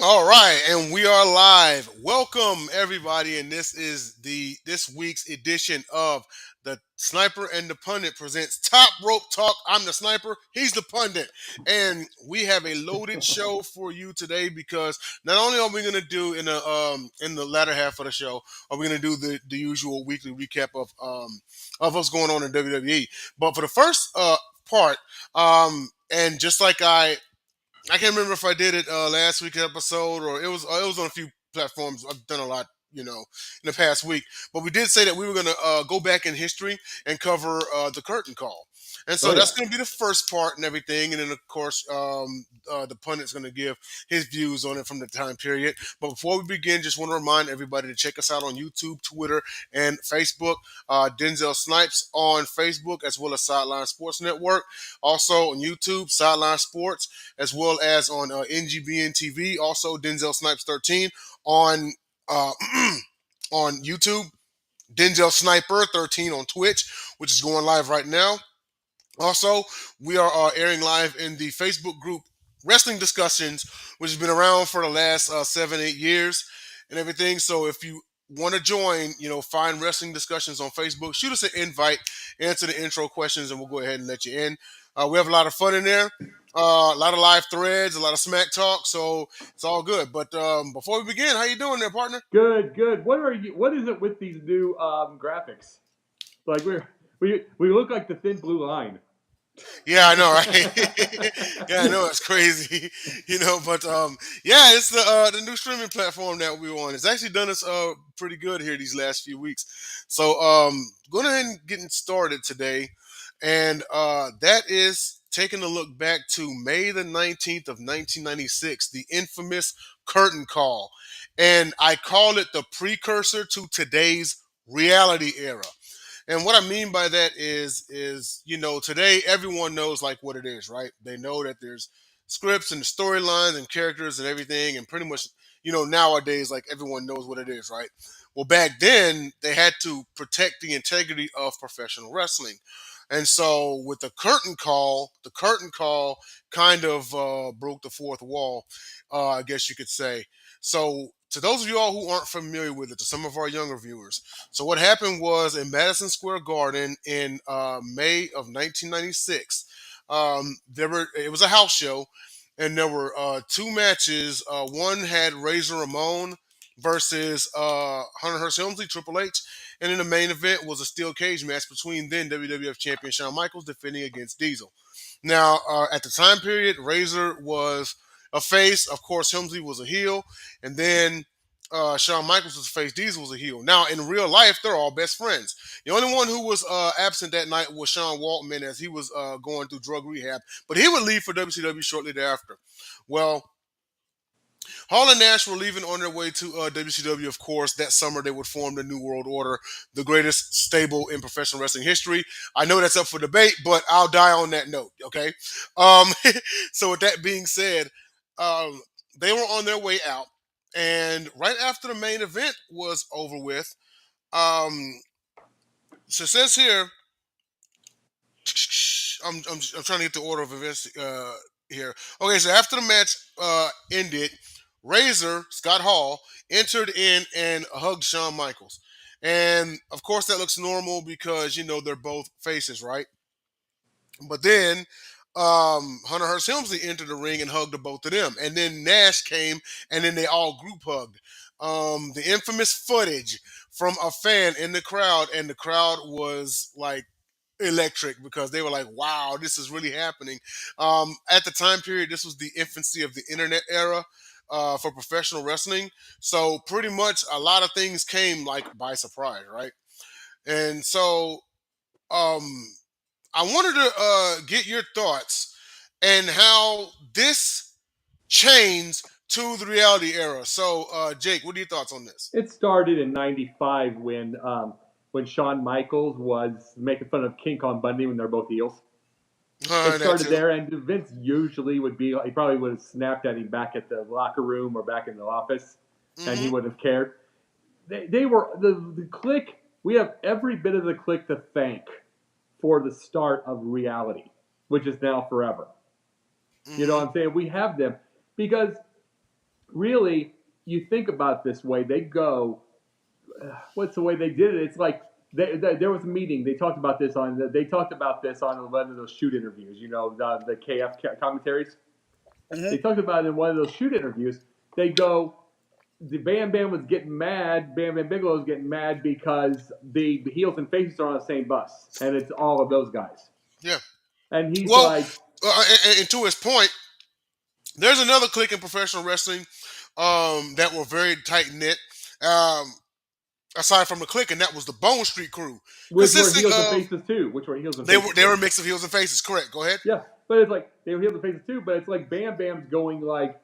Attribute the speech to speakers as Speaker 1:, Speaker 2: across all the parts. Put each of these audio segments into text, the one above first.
Speaker 1: All right, and we are live. Welcome everybody, and this week's edition of the Sniper and the Pundit presents Top Rope Talk. I'm the sniper, he's the pundit, and we have a loaded show for you today because not only are we going to do in the latter half of the show, are we going to do the usual weekly recap of what's going on in WWE, but for the first part, and just like I can't remember if I did it last week's episode or it was on a few platforms. I've done a lot, in the past week. But we did say that we were going to go back in history and cover the curtain call, and so
Speaker 2: Oh
Speaker 1: that's
Speaker 2: yeah.
Speaker 1: going to be the first part and everything. And then of course, the pundit's going to give his views on it from the time period. But before we begin, just want to remind everybody to check us out on YouTube, Twitter, and Facebook. Denzel Snipes on Facebook as well as Sideline Sports Network. Also on YouTube, Sideline Sports as well as on NGBN TV. Also, Denzel Snipes 13 on uh, on YouTube. Denzel Sniper 13 on Twitch, which is going live right now. Also, we are airing live in the Facebook group Wrestling Discussions, which has been around for the last 7, 8 years and everything. So if you want to join, find Wrestling Discussions on Facebook, shoot us an invite, answer the intro questions, and we'll go ahead and let you in. We have a lot of fun in there, a lot of live threads, a lot of smack talk, so it's all good. But before we begin, how you doing there, partner?
Speaker 2: Good, good. What is it with these new graphics? Like we look like the thin blue line.
Speaker 1: Yeah, I know, right? Yeah, I know it's crazy, But yeah, it's the new streaming platform that we're on. It's actually done us pretty good here these last few weeks. So going ahead and getting started today, and that is taking a look back to May the 19th of 1996, the infamous curtain call, and I call it the precursor to today's reality era. And what I mean by that is today everyone knows like what it is, right? They know that there's scripts and storylines and characters and everything, and pretty much nowadays like everyone knows what it is, right? Well, back then they had to protect the integrity of professional wrestling, and so with the curtain call kind of broke the fourth wall, I guess you could say. So to those of you all who aren't familiar with it, to some of our younger viewers, so what happened was in Madison Square Garden in May of 1996, it was a house show, and there were two matches. One had Razor Ramon versus Hunter Hearst Helmsley, Triple H, and in the main event was a steel cage match between then WWF champion Shawn Michaels defending against Diesel. Now, at the time period, Razor was a face. Of course, Helmsley was a heel, and then Shawn Michaels was a face. Diesel was a heel. Now, in real life, they're all best friends. The only one who was absent that night was Sean Waltman as he was going through drug rehab, but he would leave for WCW shortly thereafter. Well, Hall and Nash were leaving on their way to WCW, of course. That summer, they would form the New World Order, the greatest stable in professional wrestling history. I know that's up for debate, but I'll die on that note, okay? Um, so, with that being said, um, they were on their way out. And right after the main event was over with, um, so it says here, I'm trying to get the order of events here. Okay, so after the match ended, Razor Scott Hall entered in and hugged Shawn Michaels, and of course that looks normal because they're both faces, right? But then Hunter Hearst Helmsley entered the ring and hugged the both of them, and then Nash came, and then they all group hugged. The infamous footage from a fan in the crowd, and the crowd was like electric because they were like, wow, this is really happening. At the time period, this was the infancy of the internet era for professional wrestling. So pretty much a lot of things came like by surprise, right? And so um, I wanted to get your thoughts and how this changed to the reality era. So, Jake, what are your thoughts on this?
Speaker 2: It started in '95 when Shawn Michaels was making fun of King Kong Bundy when they're both heels. It
Speaker 1: That
Speaker 2: started
Speaker 1: too.
Speaker 2: there, and Vince usually would be he probably would have snapped at him back at the locker room or back in the office, and he
Speaker 1: Hmm.
Speaker 2: wouldn't have cared. They were the click. We have every bit of the click to thank for the start of reality, which is now forever. You know
Speaker 1: Hmm.
Speaker 2: what I'm saying? We have them because really, you think about it this way, they go, what's the way they did it? It's like there was a meeting. They talked about this on one of those shoot interviews. The KF commentaries.
Speaker 1: Hmm.
Speaker 2: They talked about it in one of those shoot interviews. They go, the Bam Bam was getting mad. Bam Bam Bigelow was getting mad because the heels and faces are on the same bus, and it's all of those guys.
Speaker 1: Yeah.
Speaker 2: And he's
Speaker 1: Well,
Speaker 2: like,
Speaker 1: and to his point, there's another clique in professional wrestling that were very tight knit. Um, aside from the clique, and that was the Bone Street Crew,
Speaker 2: which were
Speaker 1: consisting
Speaker 2: heels and
Speaker 1: of
Speaker 2: faces too. Which were heels and
Speaker 1: they were
Speaker 2: faces
Speaker 1: they
Speaker 2: too.
Speaker 1: were a mix of heels and faces. Correct. Go ahead.
Speaker 2: Yeah, but it's like they were heels and faces too. But it's like Bam Bam's going like,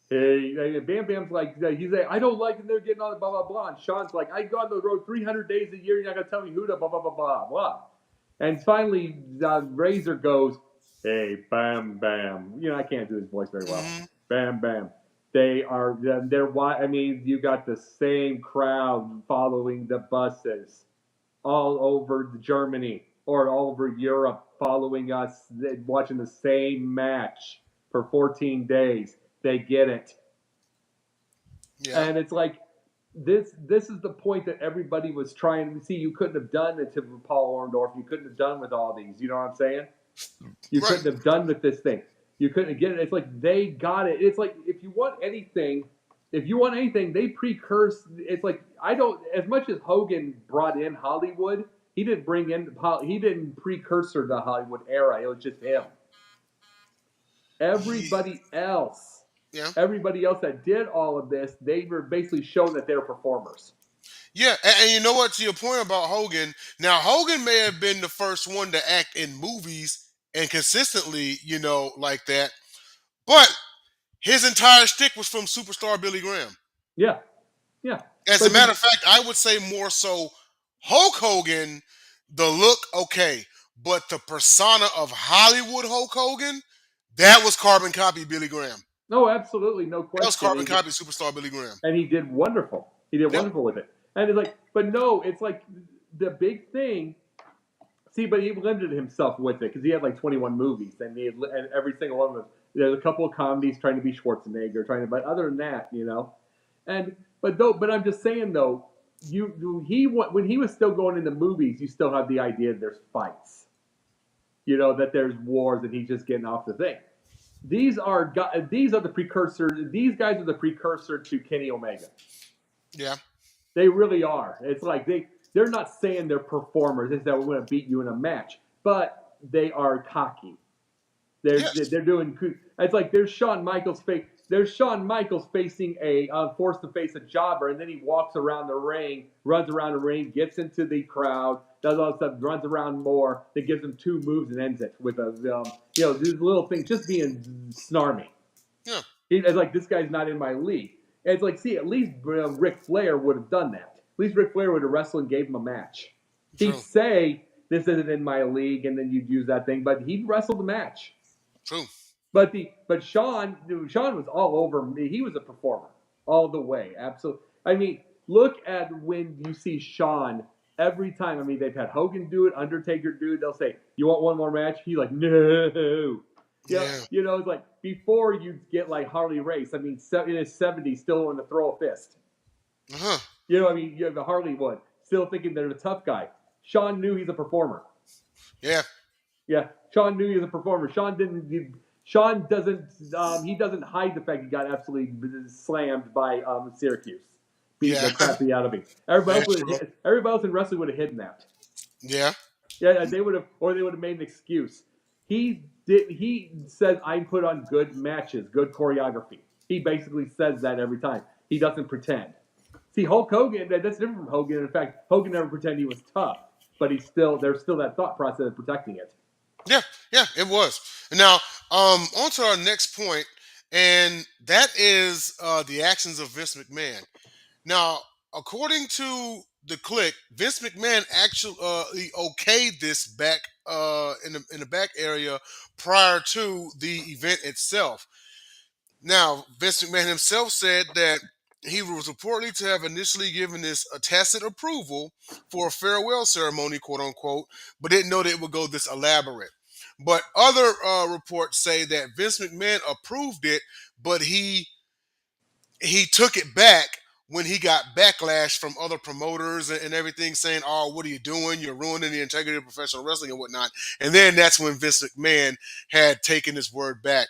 Speaker 2: hey, Bam Bam's like, he's like, I don't like it. They're getting all the blah blah blah. And Sean's like, I go on the road 300 days a year. You're not gonna tell me who to blah blah blah blah blah. And finally, Razor goes, hey, Bam Bam. I can't do his voice very well.
Speaker 1: Hmm.
Speaker 2: Bam Bam. They're why. I mean, you got the same crowd following the buses all over Germany or all over Europe following us, watching the same match for 14 days. They get it.
Speaker 1: Yeah.
Speaker 2: And it's like, this is the point that everybody was trying to see. You couldn't have done it to Paul Orndorff. You couldn't have done with all these. You know what I'm saying? You
Speaker 1: Right.
Speaker 2: couldn't have done with this thing. You couldn't get it. It's like they got it. It's like if you want anything, they precurse. It's like I don't. As much as Hogan brought in Hollywood, he didn't precursor the Hollywood era. It was just him. Everybody else,
Speaker 1: Yeah.
Speaker 2: everybody else that did all of this, they were basically shown that they're performers.
Speaker 1: Yeah, and you know what? To your point about Hogan, now Hogan may have been the first one to act in movies and consistently, like that. But his entire stick was from superstar Billy Graham.
Speaker 2: Yeah, yeah.
Speaker 1: As a
Speaker 2: But
Speaker 1: matter of fact, I would say more so Hulk Hogan, the look, okay, but the persona of Hollywood Hulk Hogan, that was carbon copy Billy Graham.
Speaker 2: no, absolutely, no
Speaker 1: That was
Speaker 2: question.
Speaker 1: carbon copy superstar Billy Graham.
Speaker 2: And he did wonderful. He did
Speaker 1: Yep.
Speaker 2: wonderful with it. And it's like, but no, it's like the big thing. See, but he limited himself with it because he had like 21 movies, and every single one of them. There's a couple of comedies trying to be Schwarzenegger, but other than that, and but I'm just saying though, when he was still going into movies, you still have the idea that there's fights, that there's wars, and he's just getting off the thing. These are the precursor. These guys are the precursor to Kenny Omega.
Speaker 1: Yeah.
Speaker 2: They really are. It's like they're not saying they're performers. It's that we're going to beat you in a match, but they are cocky.
Speaker 1: Yes.
Speaker 2: They're doing. It's like there's Shawn Michaels face. There's Shawn Michaels facing forced to face a jobber, and then he walks around the ring, runs around the ring, gets into the crowd, does all that stuff, runs around more, then gives him two moves and ends it with these little things, just being snarmy.
Speaker 1: Yeah.
Speaker 2: It's like this guy's not in my league. And it's like, see, at least Ric Flair would have done that. At least Ric Flair would have wrestled and gave him a match. He'd
Speaker 1: True.
Speaker 2: say this isn't in my league, and then you'd use that thing, but he'd wrestle the match.
Speaker 1: True.
Speaker 2: But Shawn was all over me. He was a performer all the way. Absolutely. I mean, look at when you see Shawn every time. I mean, they've had Hogan do it, Undertaker do it. They'll say, "You want one more match?" He's like, "No." Yeah,
Speaker 1: Yeah.
Speaker 2: it's like before you get like Harley Race. I mean, in his 70s, still wanting to throw a fist.
Speaker 1: Uh-huh.
Speaker 2: I mean, you have the Harley one, still thinking they're the tough guy. Shawn knew he's a performer.
Speaker 1: Yeah.
Speaker 2: Yeah, Shawn knew he was a performer. Shawn doesn't. He doesn't hide the fact he got absolutely slammed by Syracuse, beating
Speaker 1: Yeah.
Speaker 2: the crappy out of him.
Speaker 1: That's true.
Speaker 2: Everybody else in wrestling would have hidden that.
Speaker 1: Yeah.
Speaker 2: Yeah, they would have, or they would have made an excuse. He did. He says, "I put on good matches, good choreography." He basically says that every time. He doesn't pretend. See, Hulk Hogan. That's different from Hogan. In fact, Hogan never pretended he was tough, but there's still that thought process of protecting it.
Speaker 1: Yeah. Yeah. It was. Now, on to our next point, and that is the actions of Vince McMahon. Now, according to the click, Vince McMahon actually he okayed this back in the back area prior to the event itself. Now, Vince McMahon himself said that he was reportedly to have initially given this a tacit approval for a farewell ceremony, quote unquote, but didn't know that it would go this elaborate. But other reports say that Vince McMahon approved it, but he he took it back when he got backlash from other promoters and everything saying, "Oh, what are you doing? You're ruining the integrity of professional wrestling and whatnot." And then that's when Vince McMahon had taken his word back.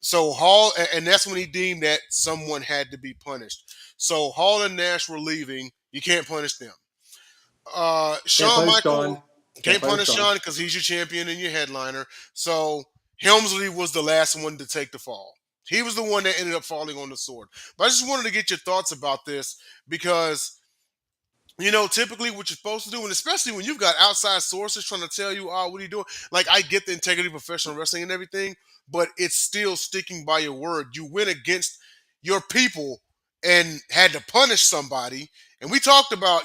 Speaker 1: So Hall, and that's when he deemed that someone had to be punished. So Hall and Nash were leaving. You can't punish them.
Speaker 2: Can't
Speaker 1: Shawn
Speaker 2: punish
Speaker 1: Michael
Speaker 2: Sean. Can't
Speaker 1: can't
Speaker 2: punish
Speaker 1: punish
Speaker 2: Sean.
Speaker 1: Shawn because he's your champion and your headliner. So Helmsley was the last one to take the fall. He was the one that ended up falling on the sword. But I just wanted to get your thoughts about this because typically what you're supposed to do, and especially when you've got outside sources trying to tell you, "Oh, what are you doing?" Like, I get the integrity of professional wrestling and everything, but it's still sticking by your word. You went against your people and had to punish somebody. And we talked about,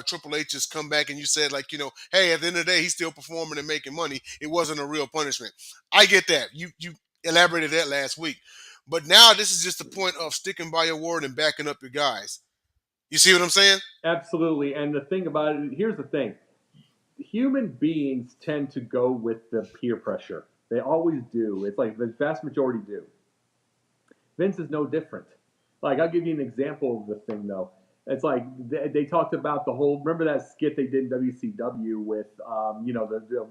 Speaker 1: Triple H's comeback, and you said, like, hey, at the end of the day, he's still performing and making money. It wasn't a real punishment. I get that. You elaborated that last week. But now this is just the point of sticking by your word and backing up your guys. You see what I'm saying?
Speaker 2: Absolutely. And the thing about it, here's the thing: human beings tend to go with the peer pressure. They always do. It's like the vast majority do. Vince is no different. Like, I'll give you an example of the thing though. It's like they talked about the whole. Remember that skit they did in WCW with,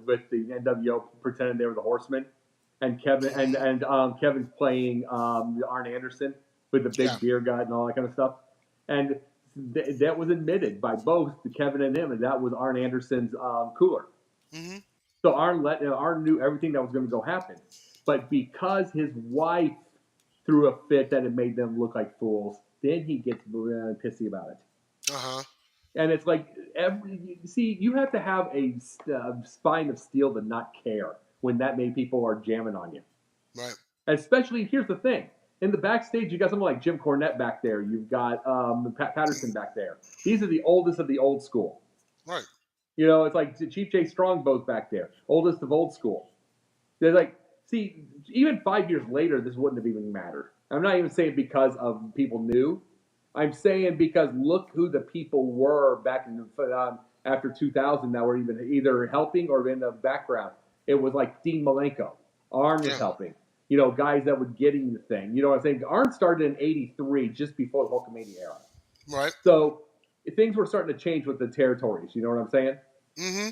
Speaker 2: with the NWO pretending they were the Horsemen, and Kevin Kevin's playing Arn Anderson with the
Speaker 1: Yeah.
Speaker 2: big beer gut and all that kind of stuff, and that was admitted by both Kevin and him, and that was Arn Anderson's cooler.
Speaker 1: Hmm.
Speaker 2: So Arn knew everything that was going to go happen, but because his wife threw a fit that it made them look like fools, then he gets pissy about it.
Speaker 1: Uh-huh.
Speaker 2: And it's like you have to have a spine of steel to not care when that many people are jamming on you.
Speaker 1: Right.
Speaker 2: Especially, here's the thing: in the backstage, you got someone like Jim Cornette back there. You've got Pat Patterson back there. These are the oldest of the old school.
Speaker 1: Right.
Speaker 2: It's like Chief Jay Strongbow's back there, oldest of old school. They're like, see, even 5 years later, this wouldn't have even mattered. I'm not even saying because of people knew. I'm saying because look who the people were back in after 2000 that were even either helping or in the background. It was like Dean Malenko. Arn was
Speaker 1: Yeah.
Speaker 2: helping. Guys that were getting the thing. You know what I'm saying? Arn started in '83, just before the Hulkamania era.
Speaker 1: Right.
Speaker 2: So things were starting to change with the territories. You know what I'm saying?
Speaker 1: Hmm.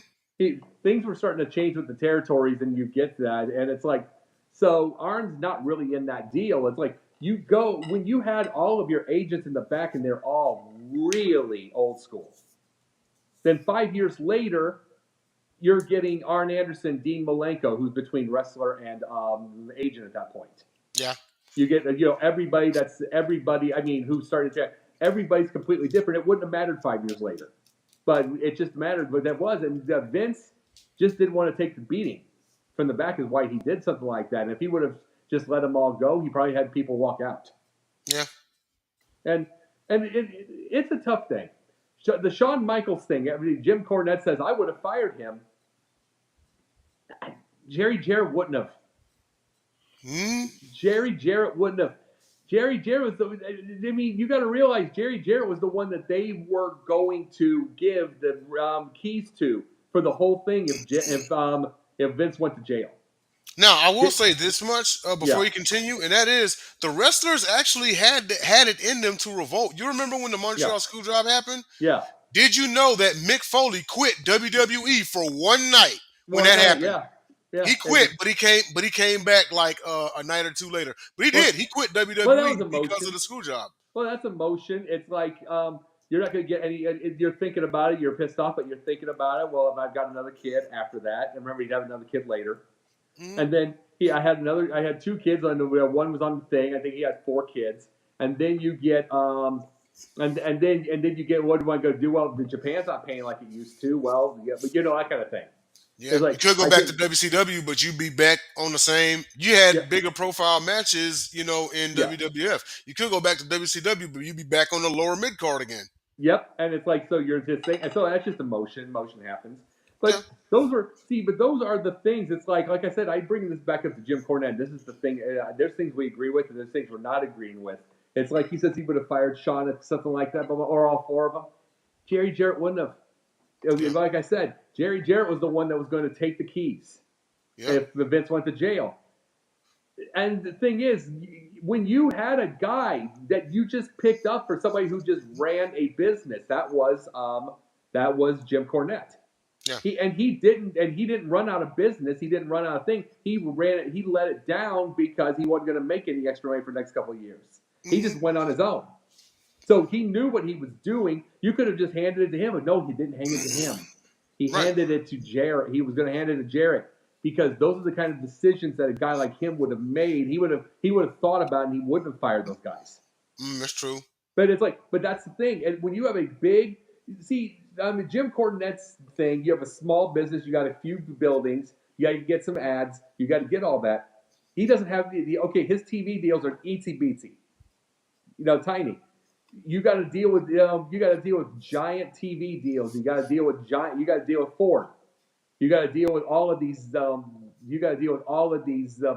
Speaker 2: Things were starting to change with the territories, and you get that, and it's like, so Arn's not really in that deal. It's like you go when you had all of your agents in the back, and they're all really old school. Then 5 years later, you're getting Arn Anderson, Dean Malenko, who's between wrestler and agent at that point.
Speaker 1: Yeah.
Speaker 2: You get everybody that's everybody. I mean, who started to everybody's completely different. It wouldn't have mattered 5 years later, but it just mattered what that was. And Vince just didn't want to take the beating from the back. Is why he did something like that. And if he would have just let them all go, he probably had people walk out.
Speaker 1: Yeah.
Speaker 2: And it's a tough thing. The Shawn Michaels thing. Jim Cornette says I would have fired him. Jerry Jarrett wouldn't have.
Speaker 1: Hmm.
Speaker 2: Jerry Jarrett wouldn't have. Jerry Jarrett was the. I mean, you got to realize Jerry Jarrett was the one that they were going to give the keys to for the whole thing if Vince went to jail.
Speaker 1: Now, I will say this much before
Speaker 2: Yeah,
Speaker 1: you continue, and that is the wrestlers actually had it in them to revolt. You remember when the
Speaker 2: yeah,
Speaker 1: Montreal Screwjob happened?
Speaker 2: yeah.
Speaker 1: Did you know that Mick Foley quit WWE for one night when
Speaker 2: One
Speaker 1: that
Speaker 2: night,
Speaker 1: happened?
Speaker 2: yeah, yeah.
Speaker 1: He quit, but he came back like a night or two later. But he
Speaker 2: Well,
Speaker 1: did. He quit
Speaker 2: well, that
Speaker 1: WWE
Speaker 2: was
Speaker 1: because of
Speaker 2: emotion.
Speaker 1: the screw job.
Speaker 2: Well, that's emotion. It's like you're not going to get any. You're thinking about it. You're pissed off, but you're thinking about it. Well, if I've got another kid after that, and remember, he'd have another kid later.
Speaker 1: Hmm.
Speaker 2: And then I had two kids on the one was on the thing. I think he had four kids. And then you get and then you get what do I go do? Well, the Japan's not paying like it used to. Well, yeah, but that kind of thing.
Speaker 1: Yeah,
Speaker 2: It's
Speaker 1: you
Speaker 2: like
Speaker 1: could go
Speaker 2: I
Speaker 1: back to
Speaker 2: think
Speaker 1: WCW, but you'd be back on the same. You
Speaker 2: yeah,
Speaker 1: had bigger profile matches, in
Speaker 2: yeah.
Speaker 1: WWF. You could go back to WCW, but you'd be back on the lower mid card again.
Speaker 2: Yep, and it's like so you're just saying, and so that's just emotion. Emotion happens,
Speaker 1: Yeah,
Speaker 2: but but those are the things. It's like I said, I bring this back up to Jim Cornette. This is the thing. There's things we agree with, and there's things we're not agreeing with. It's like he says he would have fired Sean if something like that, or all four of them. Jerry Jarrett wouldn't have.
Speaker 1: yeah,
Speaker 2: Like I said, Jerry Jarrett was the one that was going to take the keys
Speaker 1: yeah.
Speaker 2: if the Vince went to jail. And the thing is, when you had a guy that you just picked up for somebody who just ran a business, that was Jim Cornette.
Speaker 1: Yeah.
Speaker 2: He didn't run out of business. He didn't run out of things. He ran it. He let it down because he wasn't going to make any extra money for the next couple of years. He just went on his own. So he knew what he was doing. You could have just handed it to him, but no, he didn't hand it to him. He
Speaker 1: Right.
Speaker 2: handed it to Jarrett. He was going to hand it to Jarrett because those are the kind of decisions that a guy like him would have made. He would have thought about it, and he wouldn't have fired those guys.
Speaker 1: That's true.
Speaker 2: But but that's the thing. And when you have a big, Jim Cornette's thing, you have a small business, you got a few buildings, you got to get some ads, you got to get all that. He doesn't have his TV deals are itsy bitsy, tiny. You got to deal with giant TV deals. You got to deal with Ford. You got to deal with all of these.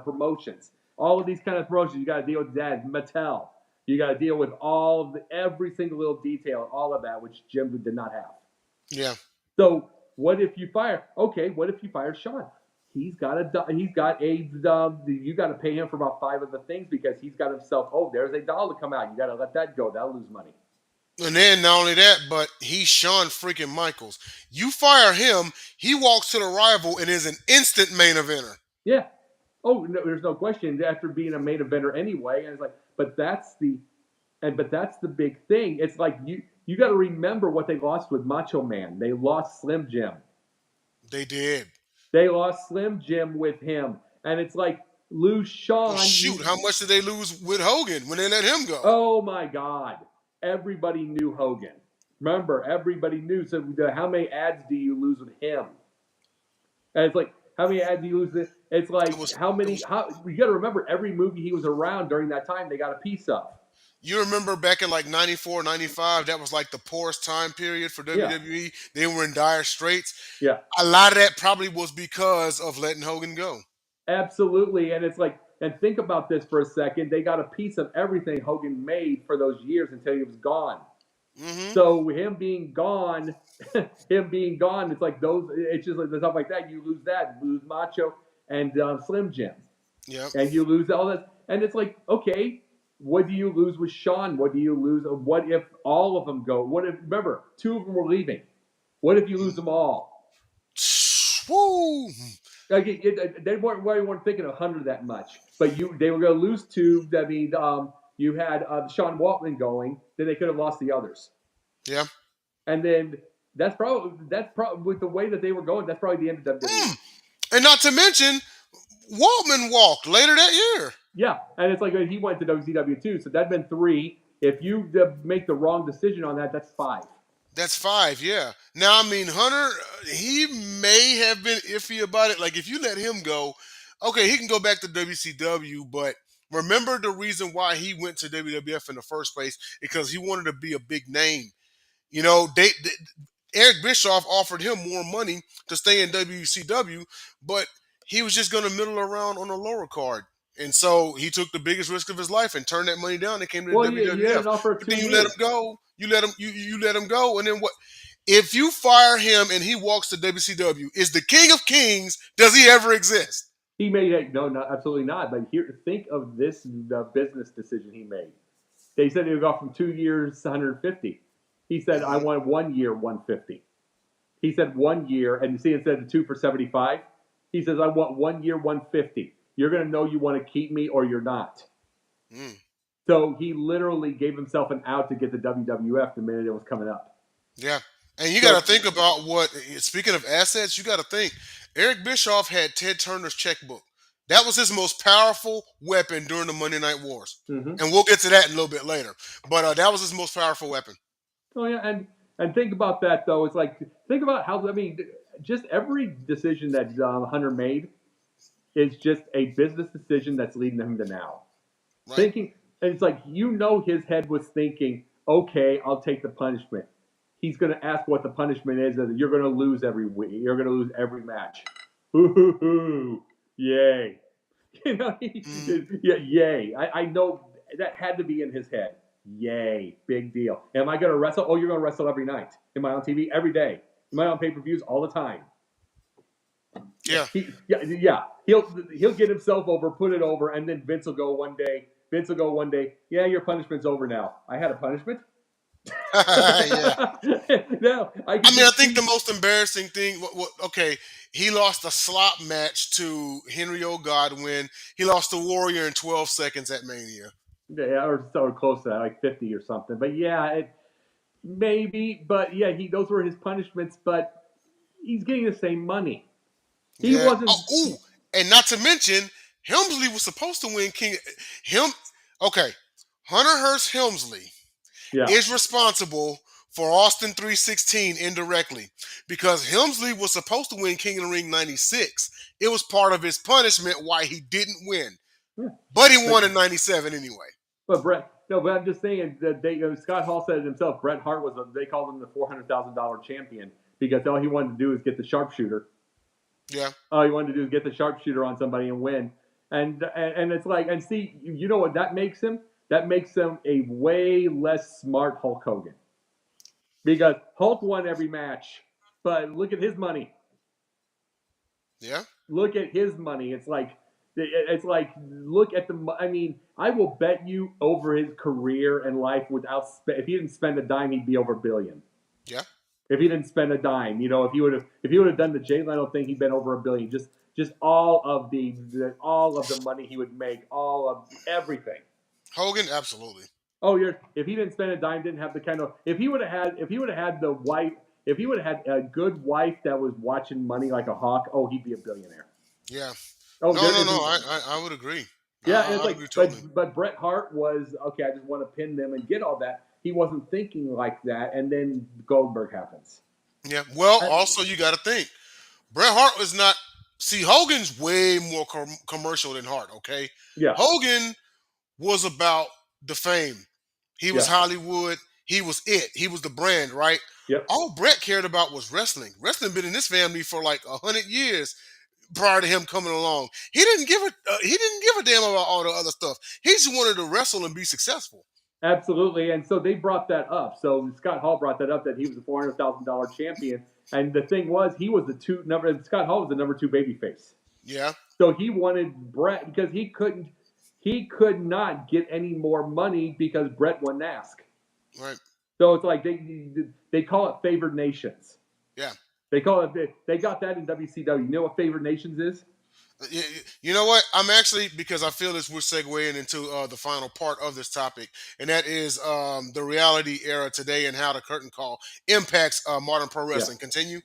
Speaker 2: Promotions. All of these kind of promotions. You got to deal with that Mattel. You got to deal with every single little detail, all of that, which Jim did not have.
Speaker 1: Yeah.
Speaker 2: So what if you fire? Okay, what if you fire Sean? You got to pay him for about 5 of the things because he's got himself. Oh, there's a dollar come out. You got to let that go. That'll lose money.
Speaker 1: And then not only that, but he's Shawn freaking Michaels. You fire him, he walks to the rival and is an instant main eventer.
Speaker 2: Yeah. Oh, no, there's no question. After being a main eventer anyway, and it's like, but that's the big thing. It's like you got to remember what they lost with Macho Man. They lost Slim Jim.
Speaker 1: They did.
Speaker 2: They lost Slim Jim with him, and it's like lose Shawn.
Speaker 1: Well, shoot, how much did they lose with Hogan when they let him go?
Speaker 2: Oh my God! Everybody knew Hogan. Remember, everybody knew. So how many ads do you lose with him? And it's like, how many ads do you lose? It's like, you got to remember, every movie he was around during that time, they got a piece of.
Speaker 1: You remember back in like 94, 95, that was like the poorest time period for WWE. Yeah. They were in dire straits.
Speaker 2: Yeah.
Speaker 1: A lot of that probably was because of letting Hogan go.
Speaker 2: Absolutely. And it's like, and think about this for a second. They got a piece of everything Hogan made for those years until he was gone. Mm-hmm. So him being gone, it's like it's just like stuff like that. You lose that, you lose Macho and Slim Jim.
Speaker 1: Yeah.
Speaker 2: And you lose all that. And it's like, okay, what do you lose with Shawn? What do you lose? What if all of them go? Remember, 2 of them were leaving. What if you lose them all?
Speaker 1: Woo!
Speaker 2: They weren't thinking of 100 that much, but they were going to lose 2. I mean, you had Sean Waltman going, then they could have lost the others.
Speaker 1: Yeah.
Speaker 2: And then that's probably with the way that they were going, that's probably the end of WWE.
Speaker 1: And not to mention, Waltman walked later that year.
Speaker 2: Yeah, and it's like he went to WCW too, so that'd been 3. If you make the wrong decision on that, that's 5.
Speaker 1: That's 5, yeah. Now, I mean, Hunter, he may have been iffy about it. Like, if you let him go, okay, he can go back to WCW, but remember the reason why he went to WWF in the first place? Because he wanted to be a big name. You know, Eric Bischoff offered him more money to stay in WCW, but he was just going to middle around on a lower card. And so he took the biggest risk of his life and turned that money down and came to WWF.
Speaker 2: You had an offer of 2
Speaker 1: but then you
Speaker 2: years.
Speaker 1: let him go. You let him go, and then what? If you fire him and he walks to WCW, is the King of Kings? Does he ever exist?
Speaker 2: He made absolutely not. But think of this business decision he made. They said he would go from 2 years to 150. He said, "I want 1 year, 150." He said 1 year, and you see, instead of 2 for 75, he says, "I want 1 year, 150. You're going to know you want to keep me or you're not." So he literally gave himself an out to get the WWF the minute it was coming up.
Speaker 1: Yeah. And you got to think about speaking of assets, you got to think Eric Bischoff had Ted Turner's checkbook. That was his most powerful weapon during the Monday Night Wars. Mm-hmm. And we'll get to that in a little bit later. But that was his most powerful weapon.
Speaker 2: Oh, yeah. And think about that, though. It's like, think about how, just every decision that Hunter made is just a business decision that's leading him to now. Right. And it's like, his head was thinking, okay, I'll take the punishment. He's going to ask what the punishment is. That you're going to lose every week. You're going to lose every match. Hoo-hoo-hoo. Yay. Yay. I know that had to be in his head. Yay. Big deal. Am I going to wrestle? Oh, you're going to wrestle every night. Am I on TV? Every day. Am I on pay-per-views all the time?
Speaker 1: Yeah.
Speaker 2: Yeah. He'll get himself over, put it over, and then Vince will go one day. Yeah, your punishment's over now. I had a punishment.
Speaker 1: Yeah.
Speaker 2: No, I
Speaker 1: I
Speaker 2: could
Speaker 1: mean, I
Speaker 2: just
Speaker 1: think the
Speaker 2: see.
Speaker 1: most embarrassing thing. Okay, he lost a slop match to Henry O. Godwin. He lost to Warrior in 12 seconds at Mania.
Speaker 2: Yeah, or close to that, like 50 or something. But yeah, maybe. But yeah, those were his punishments. But he's getting the same money. He
Speaker 1: Yeah.
Speaker 2: wasn't.
Speaker 1: Ooh, and not to mention, Helmsley was supposed to win King. Him. Okay, Hunter Hearst Helmsley
Speaker 2: Yeah,
Speaker 1: is responsible for Austin 316 indirectly because Helmsley was supposed to win King of the Ring 96. It was part of his punishment why he didn't win,
Speaker 2: yeah.
Speaker 1: but he
Speaker 2: But
Speaker 1: won in 97 anyway.
Speaker 2: Brett, no, but I'm just saying that Scott Hall said it himself. Bret Hart they called him the $400,000 champion because all he wanted to do is get the sharpshooter.
Speaker 1: Yeah.
Speaker 2: All he wanted to do is get the sharpshooter on somebody and win. And it's like, and see, you know what that makes him? That makes him a way less smart Hulk Hogan because Hulk won every match, but look at his money.
Speaker 1: Yeah.
Speaker 2: Look at his money. It's like look at the. I mean, I will bet you over his career and life if he didn't spend a dime, he'd be over $1 billion.
Speaker 1: Yeah.
Speaker 2: If he didn't spend a dime, if he would have done the Jay Leno thing, he'd been over $1 billion. Just all of the money he would make, all of everything.
Speaker 1: Hogan, absolutely.
Speaker 2: Oh, if he didn't spend a dime, didn't have the kind of if he would have had the wife, if he would have had a good wife that was watching money like a hawk, oh, he'd be a billionaire.
Speaker 1: Yeah.
Speaker 2: Oh,
Speaker 1: No,
Speaker 2: there
Speaker 1: no, no.
Speaker 2: isn't.
Speaker 1: I would agree.
Speaker 2: Yeah, and it's
Speaker 1: I
Speaker 2: like,
Speaker 1: agree totally.
Speaker 2: but Bret Hart was okay. I just want to pin them and get all that. He wasn't thinking like that, and then Goldberg happens.
Speaker 1: Yeah. Well,
Speaker 2: I,
Speaker 1: also you got to think Bret Hart was not. See, Hogan's way more commercial than Hart. Okay,
Speaker 2: yeah,
Speaker 1: Hogan was about the fame. He was
Speaker 2: yeah,
Speaker 1: Hollywood. He was it. He was the brand, right?
Speaker 2: yep.
Speaker 1: All Bret cared about was wrestling. Wrestling been in this family for like 100 years prior to him coming along. He didn't give a he didn't give a damn about all the other stuff. He just wanted to wrestle and be successful.
Speaker 2: Absolutely, and so they brought that up. So Scott Hall brought that up that he was a $400,000 champion, and the thing was, he was the two number. Scott Hall was the number two babyface.
Speaker 1: Yeah,
Speaker 2: So he wanted Bret because he could not get any more money because Bret won NASK.
Speaker 1: right.
Speaker 2: So it's like they call it favored nations.
Speaker 1: Yeah.
Speaker 2: They got that in WCW. You know what favored nations is?
Speaker 1: You know what? I'm actually because I feel this we're segueing into the final part of this topic, and that is the reality era today and how the curtain call impacts modern pro
Speaker 2: Yeah.
Speaker 1: wrestling. Continue.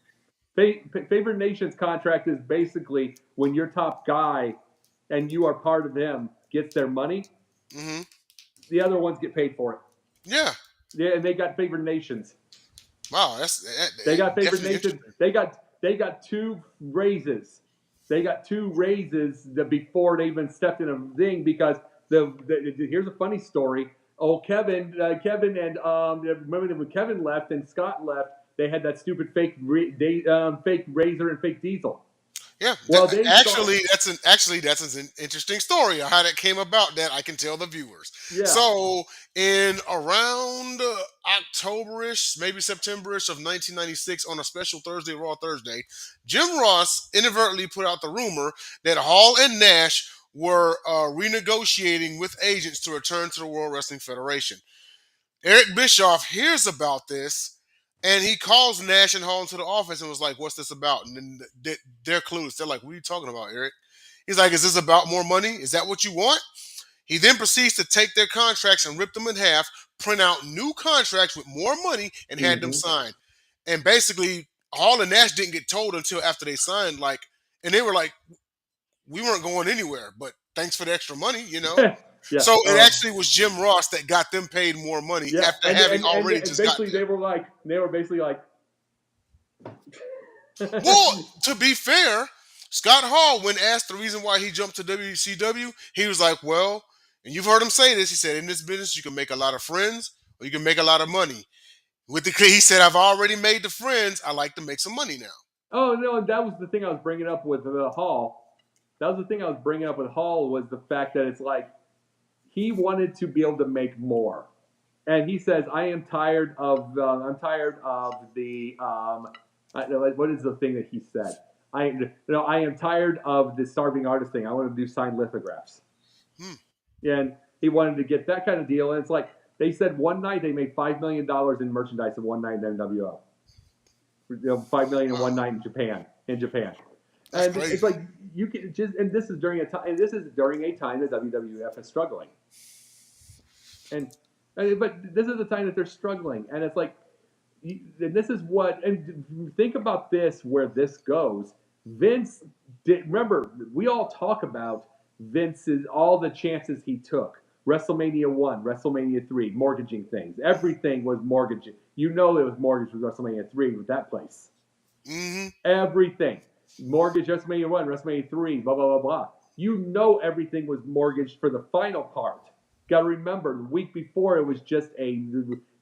Speaker 2: Favored nations contract is basically when your top guy and you are part of them gets their money,
Speaker 1: Mm-hmm.
Speaker 2: the other ones get paid for it.
Speaker 1: Yeah.
Speaker 2: Yeah, and they got favored nations.
Speaker 1: Wow.
Speaker 2: They got favored
Speaker 1: Definitely
Speaker 2: nations.
Speaker 1: interesting.
Speaker 2: They got two raises. They got two raises before they even stepped in a ring because here's a funny story. Oh, Kevin and remember when Kevin left and Scott left, they had that stupid fake Razor and fake Diesel.
Speaker 1: Yeah.
Speaker 2: Well, they thought,
Speaker 1: That's an interesting story of how that came about that I can tell the viewers.
Speaker 2: yeah,
Speaker 1: So in around Octoberish, maybe Septemberish of 1996, on a special Thursday Raw Thursday, Jim Ross inadvertently put out the rumor that Hall and Nash were renegotiating with agents to return to the World Wrestling Federation. Eric Bischoff hears about this and he calls Nash and Hall into the office and was like, "What's this about?" And then they're clueless. They're like, "What are you talking about, Eric?" He's like, "Is this about more money? Is that what you want?" He then proceeds to take their contracts and rip them in half, print out new contracts with more money, and had them
Speaker 2: mm-hmm.
Speaker 1: signed. And basically, Hall and Nash didn't get told until after they signed, and they were like, "We weren't going anywhere, but thanks for the extra money."
Speaker 2: Yeah,
Speaker 1: So it actually was Jim Ross that got them paid more money
Speaker 2: yeah,
Speaker 1: after having already
Speaker 2: and
Speaker 1: just gotten
Speaker 2: basically
Speaker 1: there.
Speaker 2: they were basically like,
Speaker 1: Well, to be fair, Scott Hall, when asked the reason why he jumped to WCW, he was like, "Well," and you've heard him say this. He said, "In this business, you can make a lot of friends or you can make a lot of money." He said, "I've already made the friends. I like to make some money now."
Speaker 2: oh no, that was the thing I was bringing up with Hall. That was the thing I was bringing up with Hall was the fact that it's like he wanted to be able to make more, and he says, I'm tired of the what is the thing that he said? I am tired of the starving artist thing. I want to do signed lithographs.
Speaker 1: Hmm.
Speaker 2: And he wanted to get that kind of deal. And it's like they said one night they made $5 million in merchandise in one night in NWO. 5 million in one
Speaker 1: Wow,
Speaker 2: night in Japan.
Speaker 1: that's
Speaker 2: And it's
Speaker 1: crazy.
Speaker 2: like you can just, and this is during a time, and this is during a time that WWF is struggling, and, but this is the time that they're struggling, and it's like, and this is what, and think about this where this goes. Vince did, remember, we all talk about Vince's all the chances he took. WrestleMania 1, WrestleMania 3, mortgaging things. Everything was mortgaging. You know it was mortgaged with WrestleMania 3 with that place.
Speaker 1: Hmm.
Speaker 2: Everything. Mortgage WrestleMania 1, WrestleMania 3, blah, blah, blah, blah. You know everything was mortgaged for the final part. Got to remember, the week before it was just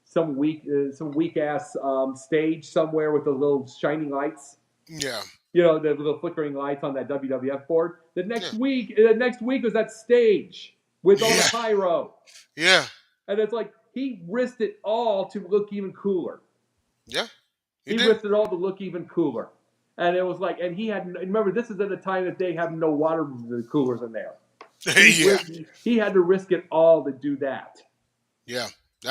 Speaker 2: some weak ass stage somewhere with those little shining lights.
Speaker 1: Yeah,
Speaker 2: The little flickering lights on that WWF board.
Speaker 1: yeah,
Speaker 2: The next week was that stage with all the
Speaker 1: yeah,
Speaker 2: pyro,
Speaker 1: yeah,
Speaker 2: and it's like he risked it all to look even cooler.
Speaker 1: yeah. He
Speaker 2: He
Speaker 1: did.
Speaker 2: risked it all to look even cooler. And it was like, and he had, remember, this is at a time that they have no water coolers in there.
Speaker 1: Yeah,
Speaker 2: He had to risk it all to do that.
Speaker 1: yeah.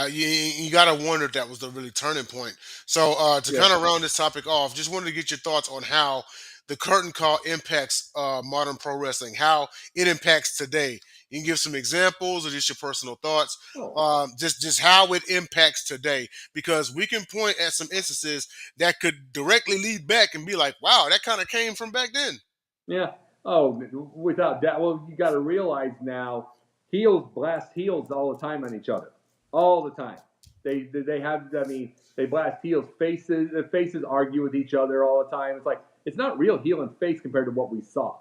Speaker 1: You gotta wonder if that was the really turning point. So to
Speaker 2: Yeah.
Speaker 1: kind of round this topic off, just wanted to get your thoughts on how the curtain call impacts modern pro wrestling, how it impacts today. You can give some examples or just your personal thoughts,
Speaker 2: Oh,
Speaker 1: just how it impacts today, because we can point at some instances that could directly lead back and be like, wow, that kind of came from back then.
Speaker 2: yeah. Oh, without that. Well, you got to realize now, heels blast heels all the time on each other, all the time. They have. I mean, they blast heels. Faces argue with each other all the time. It's like it's not real heel and face compared to what we saw.